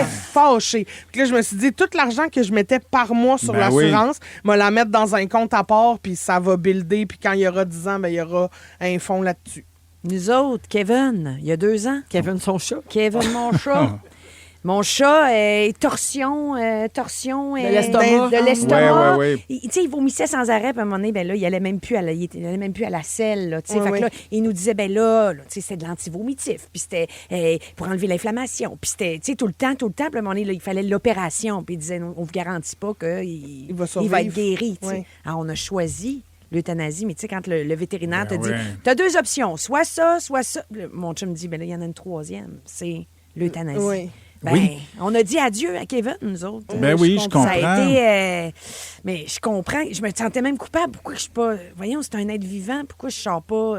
fâchée. Puis là, je me suis dit, tout l'argent que je mettais par mois sur Ben l'assurance, me la mettre dans un compte à part, puis ça va builder, puis quand il y aura 10 ans, ben, il y aura un fonds là-dessus. Nous autres, Kevin, il y a 2 ans. Kevin, son chat. Kevin, mon chat. Mon chat, torsion De l'estomac. de l'estomac. Ouais. Tu sais, il vomissait sans arrêt, puis à un moment donné, ben là, il allait même plus à la selle, là, tu sais. Ouais, Fait que ouais. là, il nous disait, ben là, tu sais, c'était de l'antivomitif, puis c'était pour enlever l'inflammation, puis c'était, tu sais, tout le temps, puis à un moment donné, là, il fallait l'opération, puis il disait, on vous garantit pas qu'il va va survivre. être guéri, tu sais. Ouais. Alors, on a choisi l'euthanasie, mais tu sais, quand le vétérinaire Ben te dit, ouais. t'as 2 options, soit ça, soit ça. Mon chum me dit, ben là, il y en a une 3e, c'est l'euthanasie. Oui. Ben, Oui. on a dit adieu à Kevin, nous autres. Ben oui, je comprends. Ça a été... mais je comprends. Je me sentais même coupable. Pourquoi je suis pas... Voyons, c'est un être vivant. Pourquoi je ne sors pas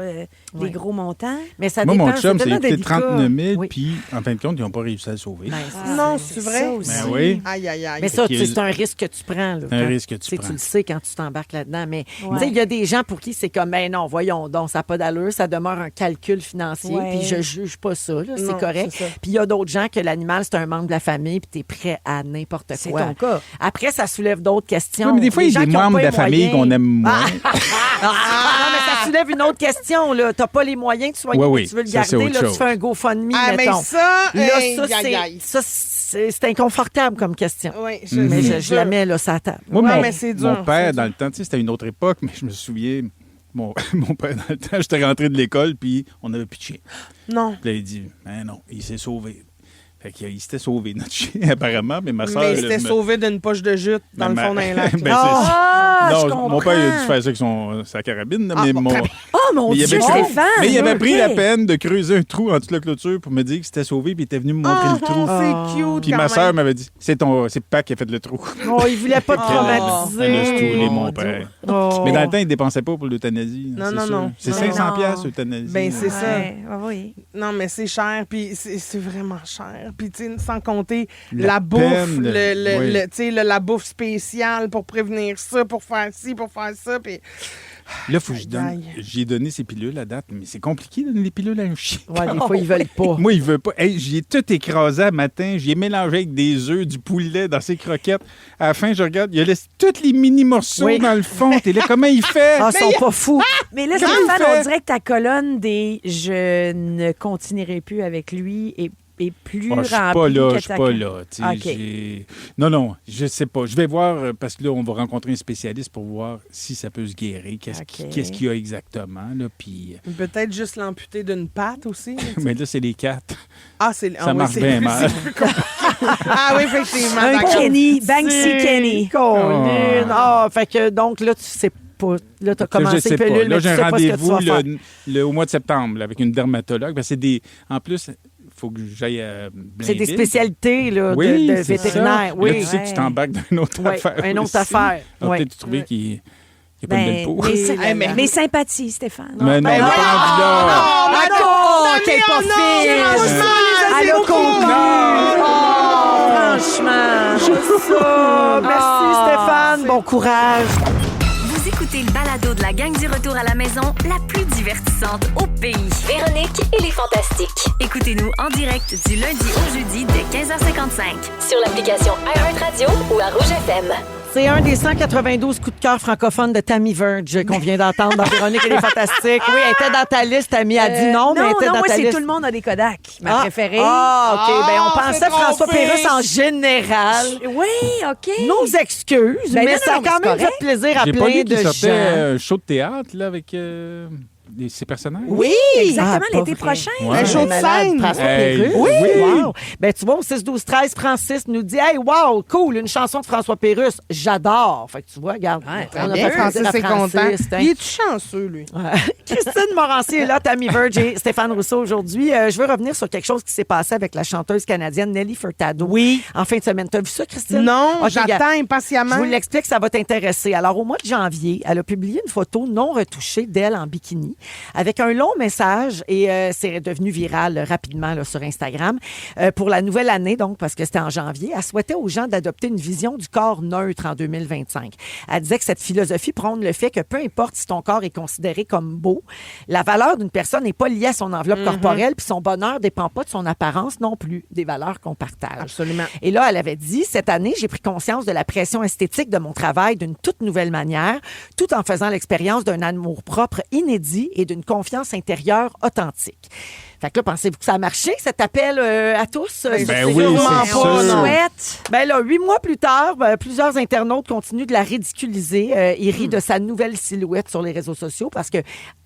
des gros montants? Mais ça Moi, dépend. mon chum, c'est c'est tellement écouté délicat. 39 000, Oui. puis en fin de compte, ils n'ont pas réussi à le sauver. Ben, c'est Non, c'est c'est vrai? ça aussi. Ben oui. Aïe, aïe, aïe. Mais ça, Fait qu'il y a- c'est un risque que tu prends. Là, Un quand- risque que tu sais, prends. Tu le sais quand tu t'embarques là-dedans. Mais Ouais. tu sais, il y a des gens pour qui c'est comme, ben non, voyons, donc ça n'a pas d'allure, ça demeure un calcul financier. Ouais. Puis je juge pas ça, là, Non, c'est correct. c'est ça. Puis il y a d'autres gens que l'animal, c'est un membre de la famille, puis tu es prêt à n'importe C'est quoi. ton cas. Après, ça soulève d'autres questions. Oui, mais des fois, il y a Les des gens qui ont membres pas de la les famille moyens. qu'on aime moins. Non, mais ça soulève une autre question. Tu n'as pas les moyens de soigner, Oui, mais tu veux le ça, c'est garder. autre Là, tu chose. fais un GoFundMe, Ah, mais mettons. ça, Là, aïe, ça, aïe, aïe. c'est inconfortable comme question. Oui, Mais c'est je la dur. mets là, sur la table. Moi, Ouais, mon, mais c'est dur, mon c'est père, dur. dans le temps, tu sais, c'était une autre époque, mais je me souviens, mon père, dans le temps, j'étais rentré de l'école, puis on n'avait plus de chien. Non. Puis là, il dit, ben non, il s'est sauvé. Fait qu'il s'était sauvé, notre chien, apparemment, mais ma soeur... Mais il s'était sauvé d'une poche de jute dans le fond d'un lac. Ben, Ah, je non, mon père, il a dû comprends. faire ça avec sa carabine, là, Ah, mais bon, mon... très bien. Oh, mon Mais il Dieu, avait pris- Stéphane! Mais il avait pris OK. la peine de creuser un trou en dessous de la clôture pour me dire qu'il s'était sauvé, puis il était venu me montrer le trou. C'est cute, Puis quand ma même. soeur m'avait dit, c'est Pat qui a fait le trou. Oh, il voulait pas te Elle a traumatiser. stoulé mon père. Oh. Mais dans le temps, il ne dépensait pas pour l'euthanasie. Non, c'est non, sûr. non. C'est Non, 500 non. piastres, l'euthanasie. Ben, c'est ça. Ouais, oui. Non, mais c'est cher, puis c'est vraiment cher. Puis, tu sais, sans compter La la bouffe, peine de- oui. tu sais, la bouffe spéciale pour prévenir ça, pour faire ci, pour faire ça, puis... Là, il faut que je Aïe, donne. aïe. J'ai donné ces pilules à date, mais c'est compliqué de donner les pilules à un chien. Ouais, des fois, ils veulent pas. Moi, il veut pas. Hey, j'y ai tout écrasé à matin. J'y ai mélangé avec des œufs, du poulet dans ses croquettes. À la fin, je regarde, il a laissé tous les mini morceaux Oui. dans le fond. T'es là, comment il fait? Ah, ils sont pas fous. Mais là, Comment il Stéphane, fait? on dirait que ta colonne des « je ne continuerai plus avec lui » est plus Ah, je suis pas remplie là, que je suis ta... pas là. tu sais, OK. Non, je sais pas. Je vais voir, parce que là, on va rencontrer un spécialiste pour voir si ça peut se guérir. Qu'est-ce OK. qu'il y a exactement, là, puis... Peut-être juste l'amputer d'une patte aussi. là, tu sais. Mais là, c'est les 4. Ah, c'est... Ça marche bien mal. Ah oui, effectivement. Un d'accord. Kenny, Banksy C'est Kenny. Colin. Ah, fait que donc là, tu sais pas. Là, tu as Là, commencé je sais pas. pilule, Là, mais tu j'ai sais un pas ce que tu rendez-vous vas faire. au mois de septembre là, avec une dermatologue. Ben, c'est des... En plus, il faut que j'aille à C'est des Blainville. spécialités là, Oui, de c'est vétérinaires. ça. Oui, Là, tu sais que tu t'embarques dans une autre Ouais, affaire. une autre aussi. affaire. Alors, Ouais. peut-être tu trouves qu'il n'y a pas de belle peau. Mes sympathies, Stéphane. Mais non, on est pas rendu là. D'accord, qu'elle est pas fine. Elle a conclu. Franchement. Ça. Merci, Stéphane. Bon courage. Vous écoutez le balado de la gang du retour à la maison, la plus divertissante au pays. Véronique et les Fantastiques. Écoutez-nous en direct du lundi au jeudi dès 15h55 sur l'application iHeartRadio ou à Rouge FM. C'est un des 192 coups de cœur francophones de Tammy Verge qu'on vient d'entendre dans Véronique et les Fantastiques. Oui, elle était dans ta liste, Tammy. Elle dit non, mais elle était dans moi, ta c'est liste. Tout le monde a des Kodak. Ma préférée. Ah, OK. Ben, on pensait c'est François trompé. Pérusse en général. Oui, OK. Nos excuses, Ben mais non, ça a non, quand mais même c'est fait plaisir à J'ai pas plein lu de qu'il sortait gens. un show de théâtre là, avec ces personnages? Oui! Exactement, Ah, l'été pas vrai. prochain. Ouais. Un show de scène. François Hey, Pérusse. oui. Wow. Ben, tu vois, au 6-12-13, Francis nous dit « Hey, wow, cool, une chanson de François Pérusse. J'adore. » Fait que tu vois, regarde. Ouais, on a Bien, fait Francis plaisir à est content. Francis, hein. Il est chanceux, lui. Ouais. Christine Morancier est là, Tammy Verge et Stéphane Rousseau aujourd'hui. Je veux revenir sur quelque chose qui s'est passé avec la chanteuse canadienne Nelly Furtado. Oui. En fin de semaine. T'as vu ça, Christine? Non, Ok, j'attends gars. impatiemment. Je vous l'explique, ça va t'intéresser. Alors, au mois de janvier, elle a publié une photo non retouchée d'elle en bikini avec un long message et c'est devenu viral rapidement là, sur Instagram. Pour la nouvelle année, donc, parce que c'était en janvier, elle souhaitait aux gens d'adopter une vision du corps neutre en 2025. Elle disait que cette philosophie prône le fait que peu importe si ton corps est considéré comme beau, la valeur d'une personne n'est pas liée à son enveloppe corporelle, puis son bonheur ne dépend pas de son apparence non plus, des valeurs qu'on partage. Absolument. Et là, elle avait dit, cette année, j'ai pris conscience de la pression esthétique de mon travail d'une toute nouvelle manière, tout en faisant l'expérience d'un amour-propre inédit et d'une confiance intérieure authentique. Fait que là, pensez-vous que ça a marché, cet appel à tous? Ben oui, sûrement c'est pas, sûr. non. Souhaite. Ben là, 8 mois plus tard, plusieurs internautes continuent de la ridiculiser. Ils rient de sa nouvelle silhouette sur les réseaux sociaux parce que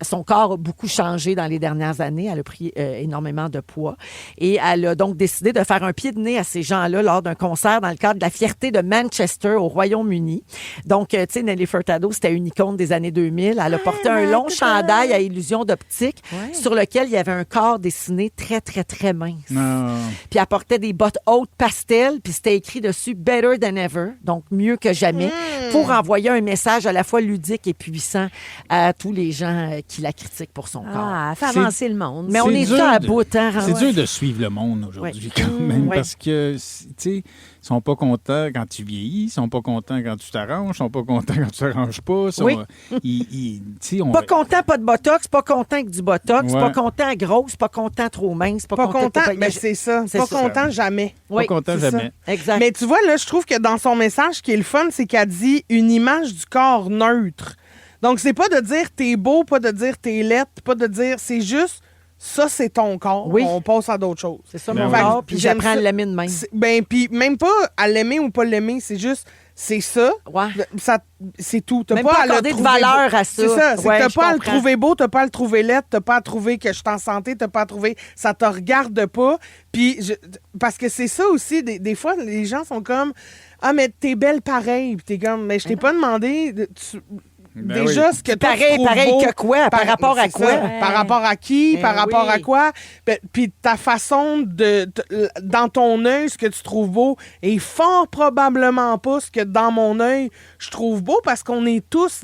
son corps a beaucoup changé dans les dernières années. Elle a pris énormément de poids. Et elle a donc décidé de faire un pied de nez à ces gens-là lors d'un concert dans le cadre de la fierté de Manchester au Royaume-Uni. Donc, tu sais, Nelly Furtado, c'était une icône des années 2000. Elle a porté un long chandail à illusion d'optique sur lequel il y avait un corps dessiné très, très, très mince. Non. Puis elle portait des bottes hautes pastel, puis c'était écrit dessus « Better than ever », donc mieux que jamais, pour envoyer un message à la fois ludique et puissant à tous les gens qui la critiquent pour son corps. Ah, elle fait avancer le monde. Mais on C'est est dur ça à de- bout, hein? C'est ouais. dur de suivre le monde aujourd'hui, quand même, Ouais. parce que, tu sais, ils sont pas contents quand tu vieillis, ils sont pas contents quand tu t'arranges, ils sont pas contents quand tu t'arranges pas. Oui. Tu sais, on Pas content, pas de botox, pas content avec du botox, Ouais. pas content grosse, pas content trop mince, pas, Pas content, pas- mais c'est ça. C'est Pas ça. content jamais. Oui, pas content c'est jamais. exact. Mais tu vois, là, je trouve que dans son message, ce qui est le fun, c'est qu'elle dit une image du corps neutre. Donc, c'est pas de dire t'es beau, pas de dire t'es laide, pas de dire... C'est juste, ça, c'est ton corps. Oui. On passe à d'autres choses. C'est ça, Ben mon oui. corps, puis J'aime j'apprends à ça. l'aimer de même. Ben, puis même pas à l'aimer ou pas l'aimer, c'est juste... C'est ça. Ouais. Ça c'est tout. T'as Même pas pas à le accorder de trouver valeur beau. à ça. C'est ça. C'est Ouais, que t'as je pas à le comprends. trouver beau, t'as pas à le trouver laid, t'as pas à trouver que je suis en santé, t'as pas à trouver... Ça te regarde pas. Puis, parce que c'est ça aussi, des fois, les gens sont comme... Ah, mais t'es belle pareil. Puis t'es comme... Mais je t'ai pas demandé... Ben déjà, oui. ce que toi, tu Pareil, trouves pareil beau, que quoi? Par rapport à c'est quoi? ça. Par rapport à qui? Par rapport oui. à quoi? Puis ta façon dans ton œil, ce que tu trouves beau est fort probablement pas ce que dans mon œil, je trouve beau parce qu'on est tous,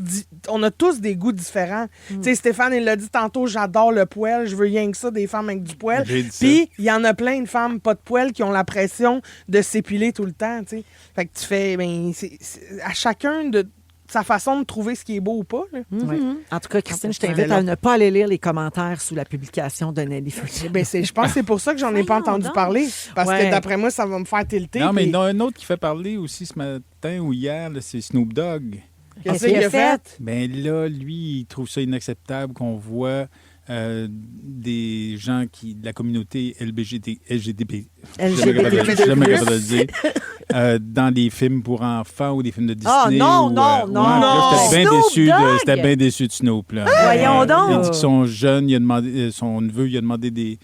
on a tous des goûts différents. Tu sais, Stéphane, il l'a dit tantôt, j'adore le poil, je veux rien que ça, des femmes avec du poil. J'ai dit ça. Puis, il y en a plein de femmes pas de poil qui ont la pression de s'épiler tout le temps, tu sais. Fait que tu fais, ben, c'est à chacun de sa façon de trouver ce qui est beau ou pas, là. Oui. En tout cas, Christine, je Mais t'invite non. à ne pas aller lire les commentaires sous la publication de Nelly Furtado. Ben, je pense que c'est pour ça que j'en ai pas Voyons entendu donc. parler. Parce Ouais. que d'après moi, ça va me faire tilter. Non, mais il puis y en a un autre qui fait parler aussi ce matin ou hier, là, c'est Snoop Dogg. Qu'est-ce qu'il a fait? Ben là, lui, il trouve ça inacceptable qu'on voit des gens de la communauté LGDB, je suis jamais capable de le dire, dans des films pour enfants ou des films de Disney. Ah, non, ou, non, non. là, j'étais bien Snoop déçu, Dogg! j'étais bien déçu de Snoop. Là. Voyons donc! Il a dit que son jeune, il a demandé, son neveu, il a demandé des...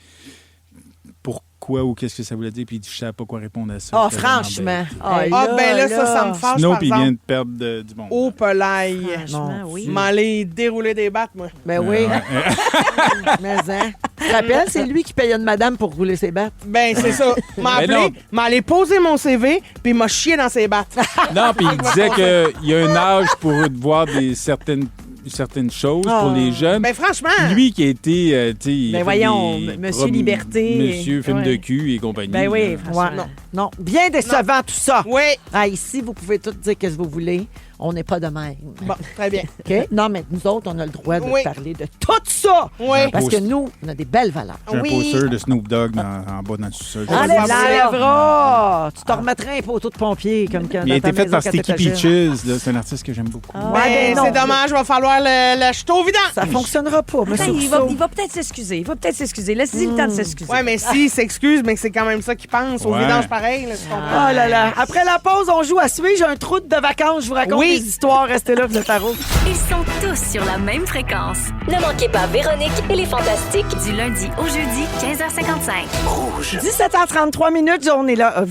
Pourquoi ou qu'est-ce que ça voulait dire, puis il dit, je ne savais pas quoi répondre à ça. Ah, J'étais vraiment franchement. Ah, ben là, ça me fâche, Snoop, par il vient exemple. de perdre du monde. Au pelaille. Franchement, Mon oui. M'aller dérouler des battes, moi. Ben oui. Mais hein. Tu te rappelles, c'est lui qui paye une madame pour rouler ses battes. Ben, c'est ça. M'a Mais appelé, non. m'a allé poser mon CV, puis m'a chié dans ses battes. Non, puis il disait qu'il y a un âge pour voir certaines choses pour les jeunes. Ben, franchement. Lui qui a été, tu sais... il Ben a fait voyons, des Monsieur Liberté. Monsieur film Ouais. de cul et compagnie. Ben oui, là. franchement. Ouais. Non. Bien décevant, tout ça. Oui. Ah, ici, vous pouvez tout dire ce que vous voulez. On n'est pas de même. Bon, très bien. OK? Non, mais nous autres, on a le droit de Oui. parler de tout ça. Oui. Parce que nous, on a des belles valeurs. J'ai Oui. un poster de Snoop Dogg en bas dans le sous-sol. Ah, Enlève ça. l'enlèvera. Tu te remettrais un poteau de pompier comme quand Il a dans ta été fait maison par quand Sticky t'étais jeune. Peaches. là. C'est un artiste que j'aime beaucoup. Ouais, Ben, ben non. c'est dommage, va falloir le jeter au vidange. Ça fonctionnera pas, Attends, monsieur il va Rousseau. peut-être s'excuser. Il va peut-être s'excuser. Laisse-y le temps de s'excuser. Ouais, mais s'il s'excuse, mais que c'est quand même ça qu'il pense. Au Ouais. vidange pareil, là, tu comprends? Oh là là. Après la pause, on joue à Suis-je un trou de vacances, je vous raconte Oui. des histoires. Restez là, vous êtes à rouge. Ils sont tous sur la même fréquence. Ne manquez pas Véronique et les Fantastiques du lundi au jeudi 15h55. 17h33 minutes, on est là,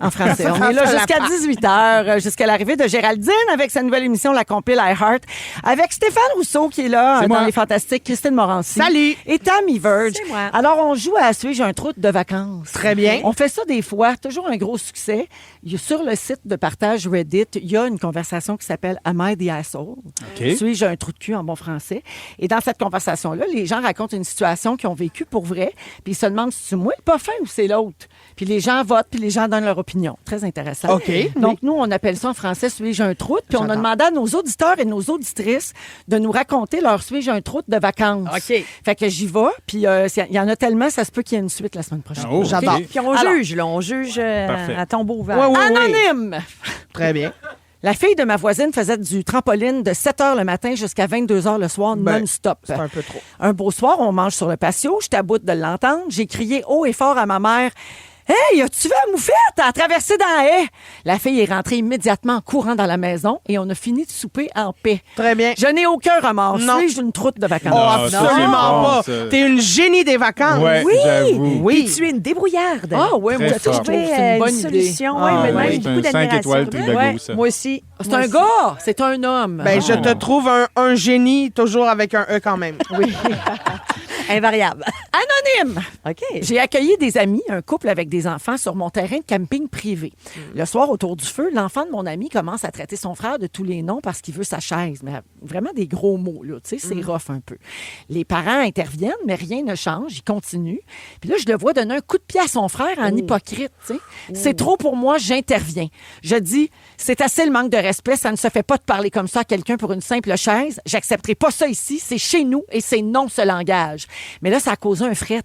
en français, on est là jusqu'à 18h, jusqu'à l'arrivée de Géraldine avec sa nouvelle émission La Compile iHeart, avec Stéphane Rousseau qui est là C'est dans moi. Les Fantastiques, Christine Morancy. Salut. Et Tammy Verge. C'est moi. Alors, on joue à Suis-je un trou de vacances. Très bien. On fait ça des fois, toujours un gros succès. Sur le site de partage Reddit, il y a une conversation qui s'appelle Am I the asshole? Suis-je un trou de cul en bon français? Et dans cette conversation-là, les gens racontent une situation qu'ils ont vécue pour vrai, puis ils se demandent si c'est moi le pas fin ou c'est l'autre. Puis les gens votent, puis les gens donnent leur opinion. Très intéressant. OK. Donc, nous, on appelle ça en français Suis-je un troute? Puis on a demandé à nos auditeurs et nos auditrices de nous raconter leur Suis-je un troute de vacances. OK. Fait que j'y vais, puis il y en a tellement, ça se peut qu'il y ait une suite la semaine prochaine. Oh, J'adore. OK. Puis on Alors. juge, là. On juge Parfait. à tombeau ouvert. Ouais, ouais. Anonyme! Très bien. La fille de ma voisine faisait du trampoline de 7 h le matin jusqu'à 22 h le soir non-stop. C'est un peu trop. Un beau soir, on mange sur le patio. J'étais à bout de l'entendre. J'ai crié haut et fort à ma mère. Hey, as-tu vu la moufette? Elle a traversé dans la haie. La fille est rentrée immédiatement en courant dans la maison et on a fini de souper en paix. Très bien. Je n'ai aucun remords. Non. Suis-je une troute de vacances? Oh, Ah, ça, absolument c'est bon, pas. ça. T'es une génie des vacances. Ouais, Oui. j'avoue. Oui. Puis tu es une débrouillarde. Ah oui, moi Très aussi, je fort. trouve que c'est Trouver une bonne une idée. solution. Ah, Oui, mais ouais. moi, j'ai C'est beaucoup un 5 d'admiration. étoiles Trivago, Ouais. ça. Moi aussi. C'est un gars, c'est un homme. Ben, je te trouve un génie, toujours avec un E quand même. Oui. Invariable. Anonyme! OK. J'ai accueilli des amis, un couple avec des enfants, sur mon terrain de camping privé. Le soir, autour du feu, l'enfant de mon ami commence à traiter son frère de tous les noms parce qu'il veut sa chaise. Mais vraiment des gros mots, là. Tu sais, c'est rough un peu. Les parents interviennent, mais rien ne change. Ils continuent. Puis là, je le vois donner un coup de pied à son frère en hypocrite, tu sais. C'est trop pour moi, j'interviens. Je dis, c'est assez le manque de respect. Ça ne se fait pas de parler comme ça à quelqu'un pour une simple chaise. J'accepterai pas ça ici. C'est chez nous et c'est non ce langage. Mais là, ça a causé un fret.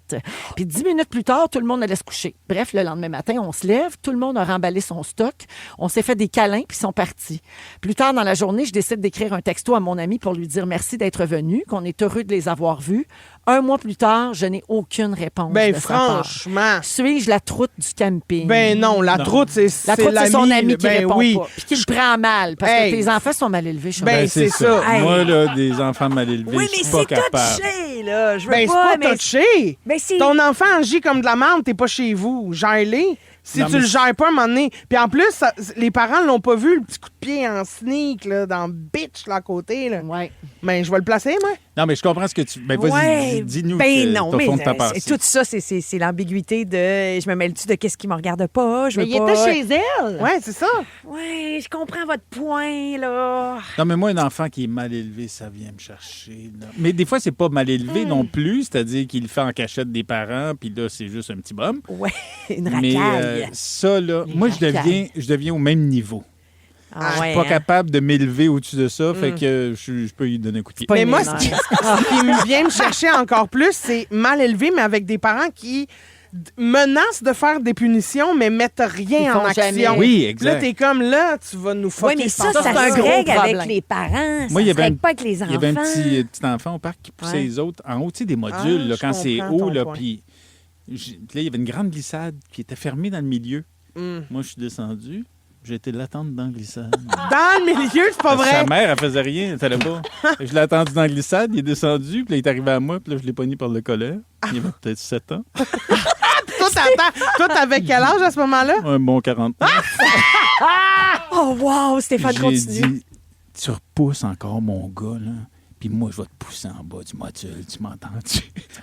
Puis 10 minutes plus tard, tout le monde allait se coucher. Bref, le lendemain matin, on se lève, tout le monde a remballé son stock, on s'est fait des câlins puis sont partis. Plus tard dans la journée, je décide d'écrire un texto à mon ami pour lui dire merci d'être venu, qu'on est heureux de les avoir vus. Un mois plus tard, je n'ai aucune réponse Ben, de sa part. franchement. Suis-je la troute du camping? Ben non, la Non. troute, c'est La troute, c'est son ami qui ben répond oui. pas. Puis qui le prend mal, parce Hey. que tes enfants sont mal élevés. je Ben, sais. c'est ça. Hey. Moi, là, des enfants mal élevés, Oui, je mais suis pas c'est capable. touché, là. Je veux Ben, c'est pas, pas mais... touché. Mais c'est... Ton enfant agit comme de la merde, t'es pas chez vous. Gère-les. Si Non, tu mais le gères pas, à un moment donné. Puis en plus, les parents l'ont pas vu, le petit coup de pied en sneak, là, dans bitch, là, à côté. Là. Ouais. Ben, je vais le placer, moi. Non, mais je comprends ce que tu... Ben, vas-y, Ouais, dis-nous ben que non, t'as mais fond de ta c'est pensée. tout ça, c'est l'ambiguïté de je me mêle-tu de qu'est-ce qui me regarde pas, je Mais veux il pas. était chez elle. Ouais, c'est ça. Ouais, je comprends votre point là. Non, mais moi, un enfant qui est mal élevé, ça vient me chercher. Là. Mais des fois, c'est pas mal élevé non plus, c'est-à-dire qu'il le fait en cachette des parents, puis là, c'est juste un petit bum. Ouais, une Mais racaille. ça, là, Les moi, racailles. je deviens au même niveau. Ah, Je ouais, suis pas hein. capable de m'élever au-dessus de ça, fait que je peux lui donner un coup de pied. Pas Mais une moi, ménage. ce qui me vient me chercher encore plus, c'est mal élevé, mais avec des parents qui menacent de faire des punitions, mais mettent rien Ils en font action. jamais. Oui, Là, exact. t'es comme là, tu vas nous Oui, fucker. mais je ça, pense. ça, c'est se un gros règle avec problème. les parents. Moi, il y ça se avait règle pas avec les Il enfants. y avait un petit enfant au parc qui poussait Ouais. les autres en haut, tu sais, des modules, Ah, là, je quand c'est comprends haut, ton là, point. puis là, il y avait une grande glissade qui était fermée dans le milieu. Moi, je suis descendu, j'ai été l'attendre dans la glissade. Dans le milieu, c'est pas Parce que vrai. Sa mère, elle faisait rien, elle savait pas. Je l'ai attendu dans la glissade, il est descendu, puis là, il est arrivé à moi, puis là, je l'ai pogné par le collet. Il avait peut-être 7 ans. Toi, t'avais quel âge à ce moment-là? Un bon 40 ans. Oh wow, Stéphane J'ai continue. dit, tu repousses encore mon gars, là. Puis moi, je vais te pousser en bas du module, tu m'entends-tu?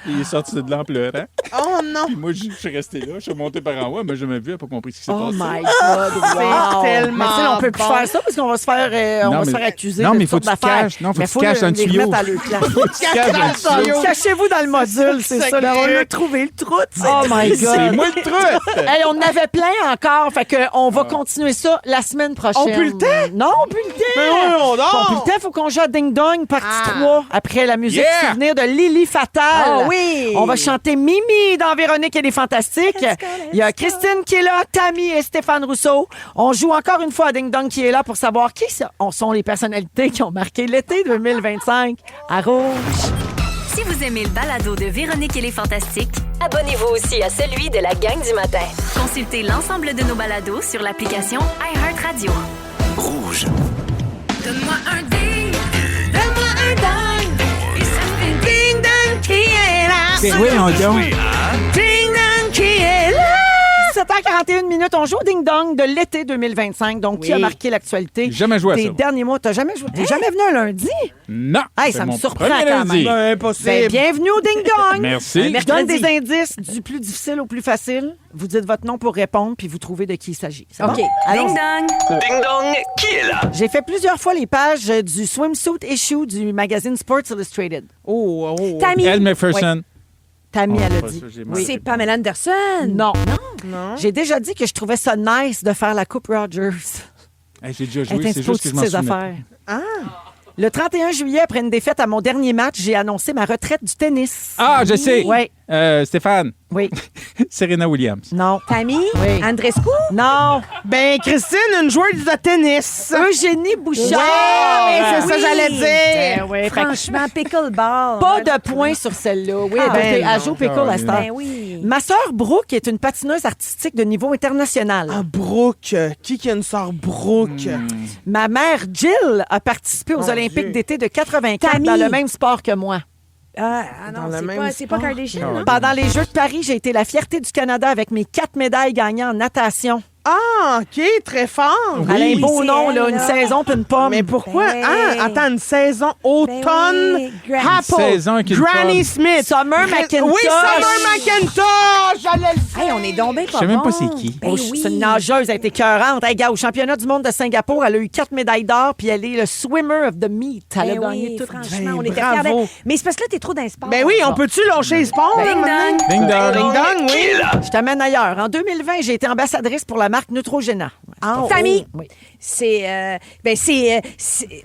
Il est sorti de là en pleurant. Oh non! Puis moi, je suis resté là, je suis monté par en haut, mais j'ai jamais vu, elle n'a pas compris ce qui s'est Oh passé. my God, wow. tellement Mais tu sais, on peut plus bon. faire ça parce qu'on va se faire, Non, va se mais- faire accuser non, de mais toutes faut que sortes tu te d'affaires. caches. Non, faut Mais que tu te caches dans le les tuyau. remettre à leur place. Tu te caches dans le tuyau. Cachez-vous dans le module, c'est ça. Secret. On l'a trouvé, le troute. Oh my God. C'est moi le truc! Hey, on en avait plein encore, fait que on va continuer ça la semaine prochaine. On pue le temps? Non, on pue le temps. Mais oui, on dort! On pue le temps, faut qu'on joue à Ding Dong, partie 3, après la musique Yeah! souvenir de Lily Fatal. Ah oui! On va chanter Mimi dans Véronique et les Fantastiques. Il y a Christine qui est là, Tammy et Stéphane Rousseau. On joue encore une fois à Ding Dong qui est là pour savoir qui sont les personnalités qui ont marqué l'été 2025 à Rouge. Si vous aimez le balado de Véronique et les Fantastiques, abonnez-vous aussi à celui de la gang du matin. Consultez l'ensemble de nos balados sur l'application iHeartRadio. Donne-moi un ding, donne-moi un dong, et ça fait ding dong qui est là. Ben oui, on donc. Ding dong qui est là. 7h41 minutes, on joue au Ding Dong de l'été 2025. Donc, qui a marqué l'actualité Jamais joué à des ça. derniers mois? T'as jamais joué? T'es jamais venu un lundi? Non. Hey, c'est ça me mon surprend premier quand lundi. même. Impossible. Ben, bienvenue au Ding Dong. Merci. Je donne des indices du plus difficile au plus facile. Vous dites votre nom pour répondre, puis vous trouvez de qui il s'agit. C'est OK. bon? Allons-y. Ding dong. Ding dong, qui est là? J'ai fait plusieurs fois les pages du swimsuit issue du magazine Sports Illustrated. Oh. Tammy. Elle McPherson. Tammy, Oh, elle a pas dit. ça, j'ai Oui. manqué. C'est Pamela Anderson. Non. Non. J'ai déjà dit que je trouvais ça nice de faire la Coupe Rogers. Hey, j'ai déjà Elle joué, est c'est un peu juste que je de m'en ses souviens. affaires. Le 31 juillet, après une défaite à mon dernier match, j'ai annoncé ma retraite du tennis. Ah, je sais. Oui. Stéphane. Oui. Serena Williams. Non. Tammy. Oui. Andrescu. Non. Ben, Christine, une joueuse de tennis. Eugénie Bouchard. Ouais, c'est ça oui. j'allais dire. Ben oui. Franchement, pickleball. Pas de points sur celle-là. Oui, Ah, parce ben qu'elle non. joue pickle à cette heure. Ben oui. Ma sœur Brooke est une patineuse artistique de niveau international. Ah, Brooke. Qui a une sœur Brooke? Ma mère Jill a participé aux Mon Olympiques Dieu. d'été de 84 Tammy. dans le même sport que moi. Ah Dans non, le c'est même pas, c'est pas sport. Kardashian. hein? Pendant les Jeux de Paris, j'ai été la fierté du Canada avec mes 4 médailles gagnées en natation. Ah, OK, très fort. Elle a un beau c'est nom, elle, là, une là. saison puis une pomme. Mais pourquoi? Ben Ah, oui. attends, une saison automne. Ben oui, Apple. saison avec une Granny pomme. Smith. Summer McIntosh. Oui, Summer McIntosh. J'allais le dire. Hey, on est donc bien pas Je sais même pas bon. c'est qui. Ben Oh, oui. c'est une nageuse, elle était écœurante. Hey, gars, au championnat du monde de Singapour, elle a eu 4 médailles d'or, puis elle est le swimmer of the meat. Elle a Ben gagné oui, tout. franchement, Ben, on était bravo. fiers d'elle. Mais c'est parce que là, t'es trop dans le sport. Ben oui, on peut-tu lâcher le sport? Ding là, maintenant? dong. Ding dong. Ding dong, Qui oui. est là? Je t'amène ailleurs. En 2020, j'ai été ambassadrice pour la marque Neutrogena. Tammy. Oui. C'est.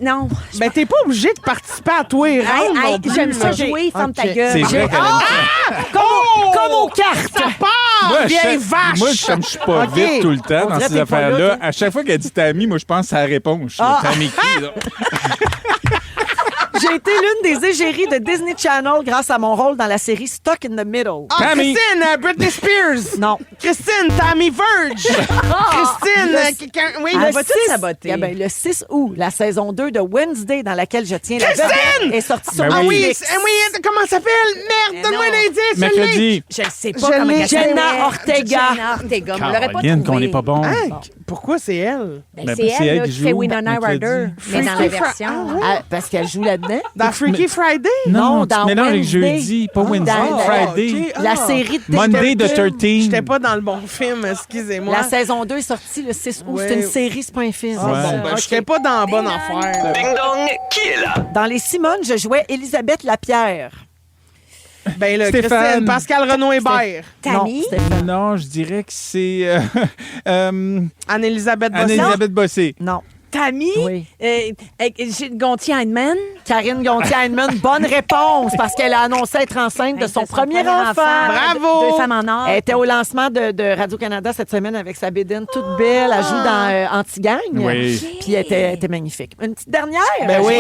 Non. Ben, t'es pas obligé de participer à toi et Hey, round hey, non plus, j'aime ça là. jouer, ferme ta Ok. gueule. C'est vrai qu'elle aime ça. Comme aux cartes. Ça part, Moi, vieille chaque- vache. Moi, comme je suis pas OK. vite tout le temps On dans dirait ces que t'es pas affaires-là, là, toi. à chaque fois qu'elle dit Tammy, moi, je pense à la réponse. Tammy qui, là? J'ai été l'une des égéries de Disney Channel grâce à mon rôle dans la série Stuck in the Middle. Ah, Tammy. Christine, Britney Spears. Non. Christine, Tammy Verge. Christine, quelqu'un. Oui, On le va tout saboter. Eh ben, le 6 août, la saison 2 de Wednesday, dans laquelle je tiens la Christine! vedette, est sortie sur Ben Ah oui, Netflix. comment ça s'appelle? Merde, donne-moi non. un indice. je l'ai. Mercredi. Je le sais pas Je comment l'ai. elle s'appelle. Jenna Ortega. Jenna Ortega. On l'aurait pas Caroline, trouvé. qu'on n'est pas bon. Hein? Pourquoi c'est elle? Ben, Ben, c'est c'est elle, elle là, qui qui fait joue Winona mercredi. Ryder, mais dans la Freaky version. Ah, parce qu'elle joue là-dedans. Dans Freaky Friday? Non, tu dans mélanges avec Wednesday. jeudi, pas Ah, Wednesday, dans- Friday. ok. La Ah. série de Monday the 13. 13. J'étais pas dans le bon film, excusez-moi. La saison 2 est sortie le 6 août. Ouais. C'est une série, c'est pas un film. Ah, bon, ben, Ok. j'étais pas dans la bonne affaire. Ding dong, qui est là? Dans Les Simones, je jouais Elisabeth Lapierre. Ben là, Stéphane. Christine, Pascal Renaud Hébert, Tammy. Non, Stéphane. Non, je dirais que c'est Anne-Elisabeth Bossé. Anne-Elisabeth Bossé. Non. Tammy. Oui. Gontier Heinemann. Karine Gontier-Heinemann, bonne réponse, parce qu'elle a annoncé être enceinte de son premier enfant. Bravo. Deux femmes en or. Elle était au lancement de Radio-Canada cette semaine avec sa bédaine toute belle. Elle joue dans Anti-Gang. Oui. Puis elle était magnifique. Une petite dernière? Ben oui.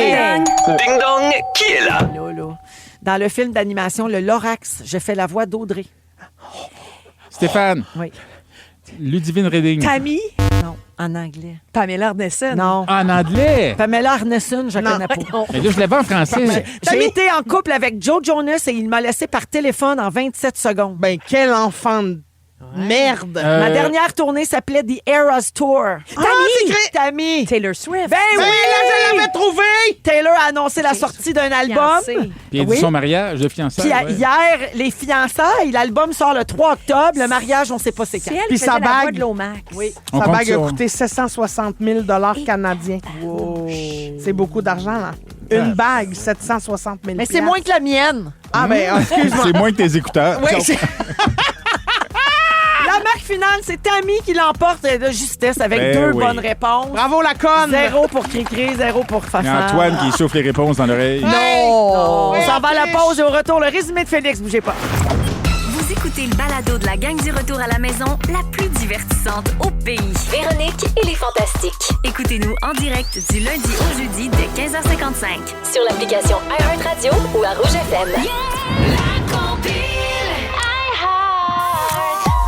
Ding dong, qui est là? Là, là. Dans le film d'animation Le Lorax, je fais la voix d'Audrey. Stéphane. Oui. Ludivine Redding. Tammy. Non, en anglais. Pamela Anderson. Non. En anglais. Pamela Arneson, je Non. connais pas. Mais là, je l'avais en français. J'ai été en couple avec Joe Jonas et il m'a laissé par téléphone en 27 secondes. Ben, quel enfant de merde. Ma dernière tournée s'appelait The Eras Tour. c'est vrai. Tammy! Taylor Swift. Ben Ben oui! là, je l'avais trouvé. Taylor a annoncé la sortie d'un album. Fiancée. Puis elle dit Oui. son mariage de fiançailles. Puis ouais. hier, les fiançailles, l'album sort le 3 octobre. Le mariage, on ne sait pas c'est C'est quand. elle Puis qui sa faisait la voix bague. de Lomax. Oui. On Sa compte bague a sur- coûté 760 000 canadiens. C'est beaucoup d'argent, là. Une bague, 760 000 Mais c'est moins que la mienne. Ah, ben, excuse-moi. C'est moins que tes écouteurs. Oui, c'est- La marque finale, c'est Tammy qui l'emporte de justesse avec Ben 2 oui. bonnes réponses. Bravo, la conne. 0 pour Cricri, 0 pour Il y Fafa. a Antoine qui souffle les réponses dans l'oreille. Non! Ouais, On s'en va à la en pause et au retour, le résumé de Félix. Bougez pas. Vous écoutez le balado de la gang du retour à la maison, la plus divertissante au pays. Véronique et les Fantastiques. Écoutez-nous en direct du lundi au jeudi dès 15h55. Sur l'application iHeartRadio ou à Rouge FM.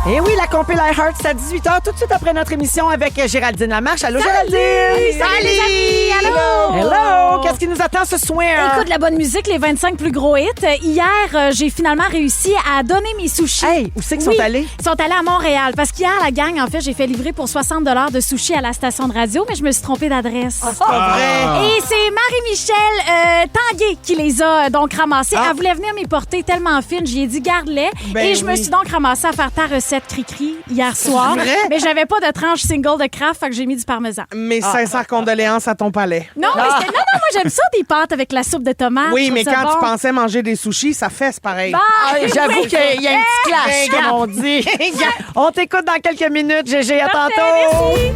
Et oui, la compil iHeart, c'est à 18h, tout de suite après notre émission avec Géraldine Lamarche. Allô, Géraldine! Salut! Elle t'entend ce soir? Écoute, la bonne musique, les 25 plus gros hits. Hier, j'ai finalement réussi à donner mes sushis. Hey, où c'est qu'ils sont allés? Ils sont allés à Montréal. Parce qu'hier, la gang, en fait, j'ai fait livrer pour 60 $ de sushis à la station de radio, mais je me suis trompée d'adresse. Pas vrai. Et c'est Marie-Michel Tanguay qui les a donc ramassés. Elle voulait venir m'y porter tellement fine. J'y ai dit, garde-les. Ben et je me suis donc ramassée à faire ta recette cri-cri hier soir. Vrai? Mais j'avais pas de tranche single de Kraft, fait que j'ai mis du parmesan. Mes sincères condoléances à ton palais. Non, mais non, moi, j'aime ça, des pâtes avec la soupe de tomates. Oui, Je mais trouve ça quand bon. tu pensais manger des sushis, ça fesse pareil. Bon. J'avoue qu'il y a un petit clash, comme on dit. On t'écoute dans quelques minutes, GG. À tantôt. Merci.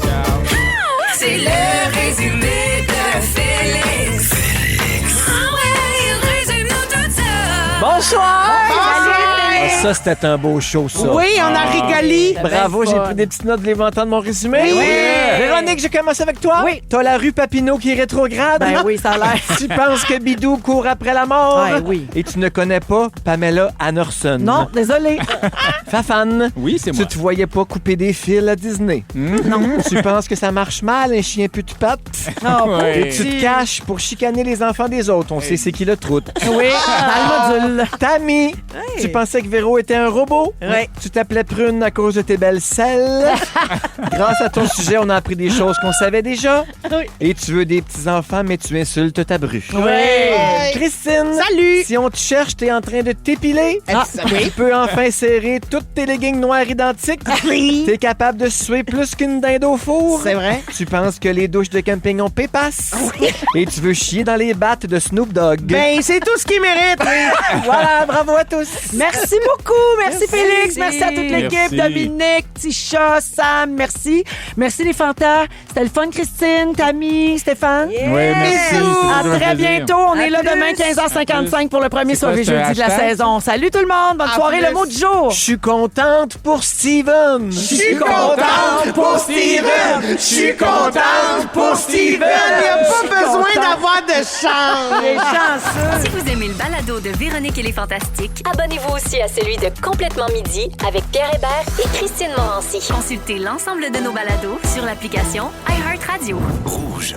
C'est le résumé de Félix. Ah ouais, il résume tout ça. Bonsoir. Ça, c'était un beau show, ça. Oui, on a rigolé. Bravo, j'ai pris des petites notes, voulez-vous entendre mon résumé? Oui. Véronique, je commence avec toi. Oui. T'as la rue Papineau qui est rétrograde. Ben oui, ça a l'air. Tu penses que Bidou court après la mort. Ouais, oui. Et tu ne connais pas Pamela Anderson. Non, désolé. Fafane. Oui, c'est moi. Tu te voyais pas couper des fils à Disney. Non. Tu penses que ça marche mal, un chien plus de pattes? Ouais. Et tu te caches pour chicaner les enfants des autres. On sait c'est qui le troute. Oui, dans le module. Tammy, tu pensais que Véro était un robot? Oui. Tu t'appelais Prune à cause de tes belles selles. Grâce à ton sujet, on a appris des choses qu'on savait déjà. Oui. Et tu veux des petits-enfants, mais tu insultes ta bru. Oui. Christine! Salut. Si on te cherche, t'es en train de t'épiler. Oui. Tu peux enfin serrer toutes tes leggings noires identiques. T'es capable de suer plus qu'une dinde au four. C'est vrai. Tu penses que les douches de camping ont pépasse. Et tu veux chier dans les battes de Snoop Dogg. Ben, c'est tout ce qu'il mérite. Voilà, bravo à tous. Merci beaucoup. Merci Félix. Merci à toute l'équipe. Merci. Dominique, Tisha, Sam, merci. Merci les fantas. C'était le fun, Christine, Tammy, Stéphane. Oui, merci. À c'est toujours un très plaisir. bientôt. On est là demain, 15h55 pour le premier C'est quoi, soirée c'est un jeudi de la hashtag? saison. Salut tout le monde. Bonne À soirée. plus. Le mot du jour. Je suis contente pour Steven. Je suis contente pour Steven. Je suis contente pour Steven. Il n'y a pas besoin d'avoir de chance. Les chanceux. Si vous aimez le balado de Véronique et les Fantastiques, abonnez-vous aussi à celui de Complètement Midi avec Pierre Hébert et Christine Morancy. Consultez l'ensemble de nos balados sur l'application iHeartRadio. Rouge.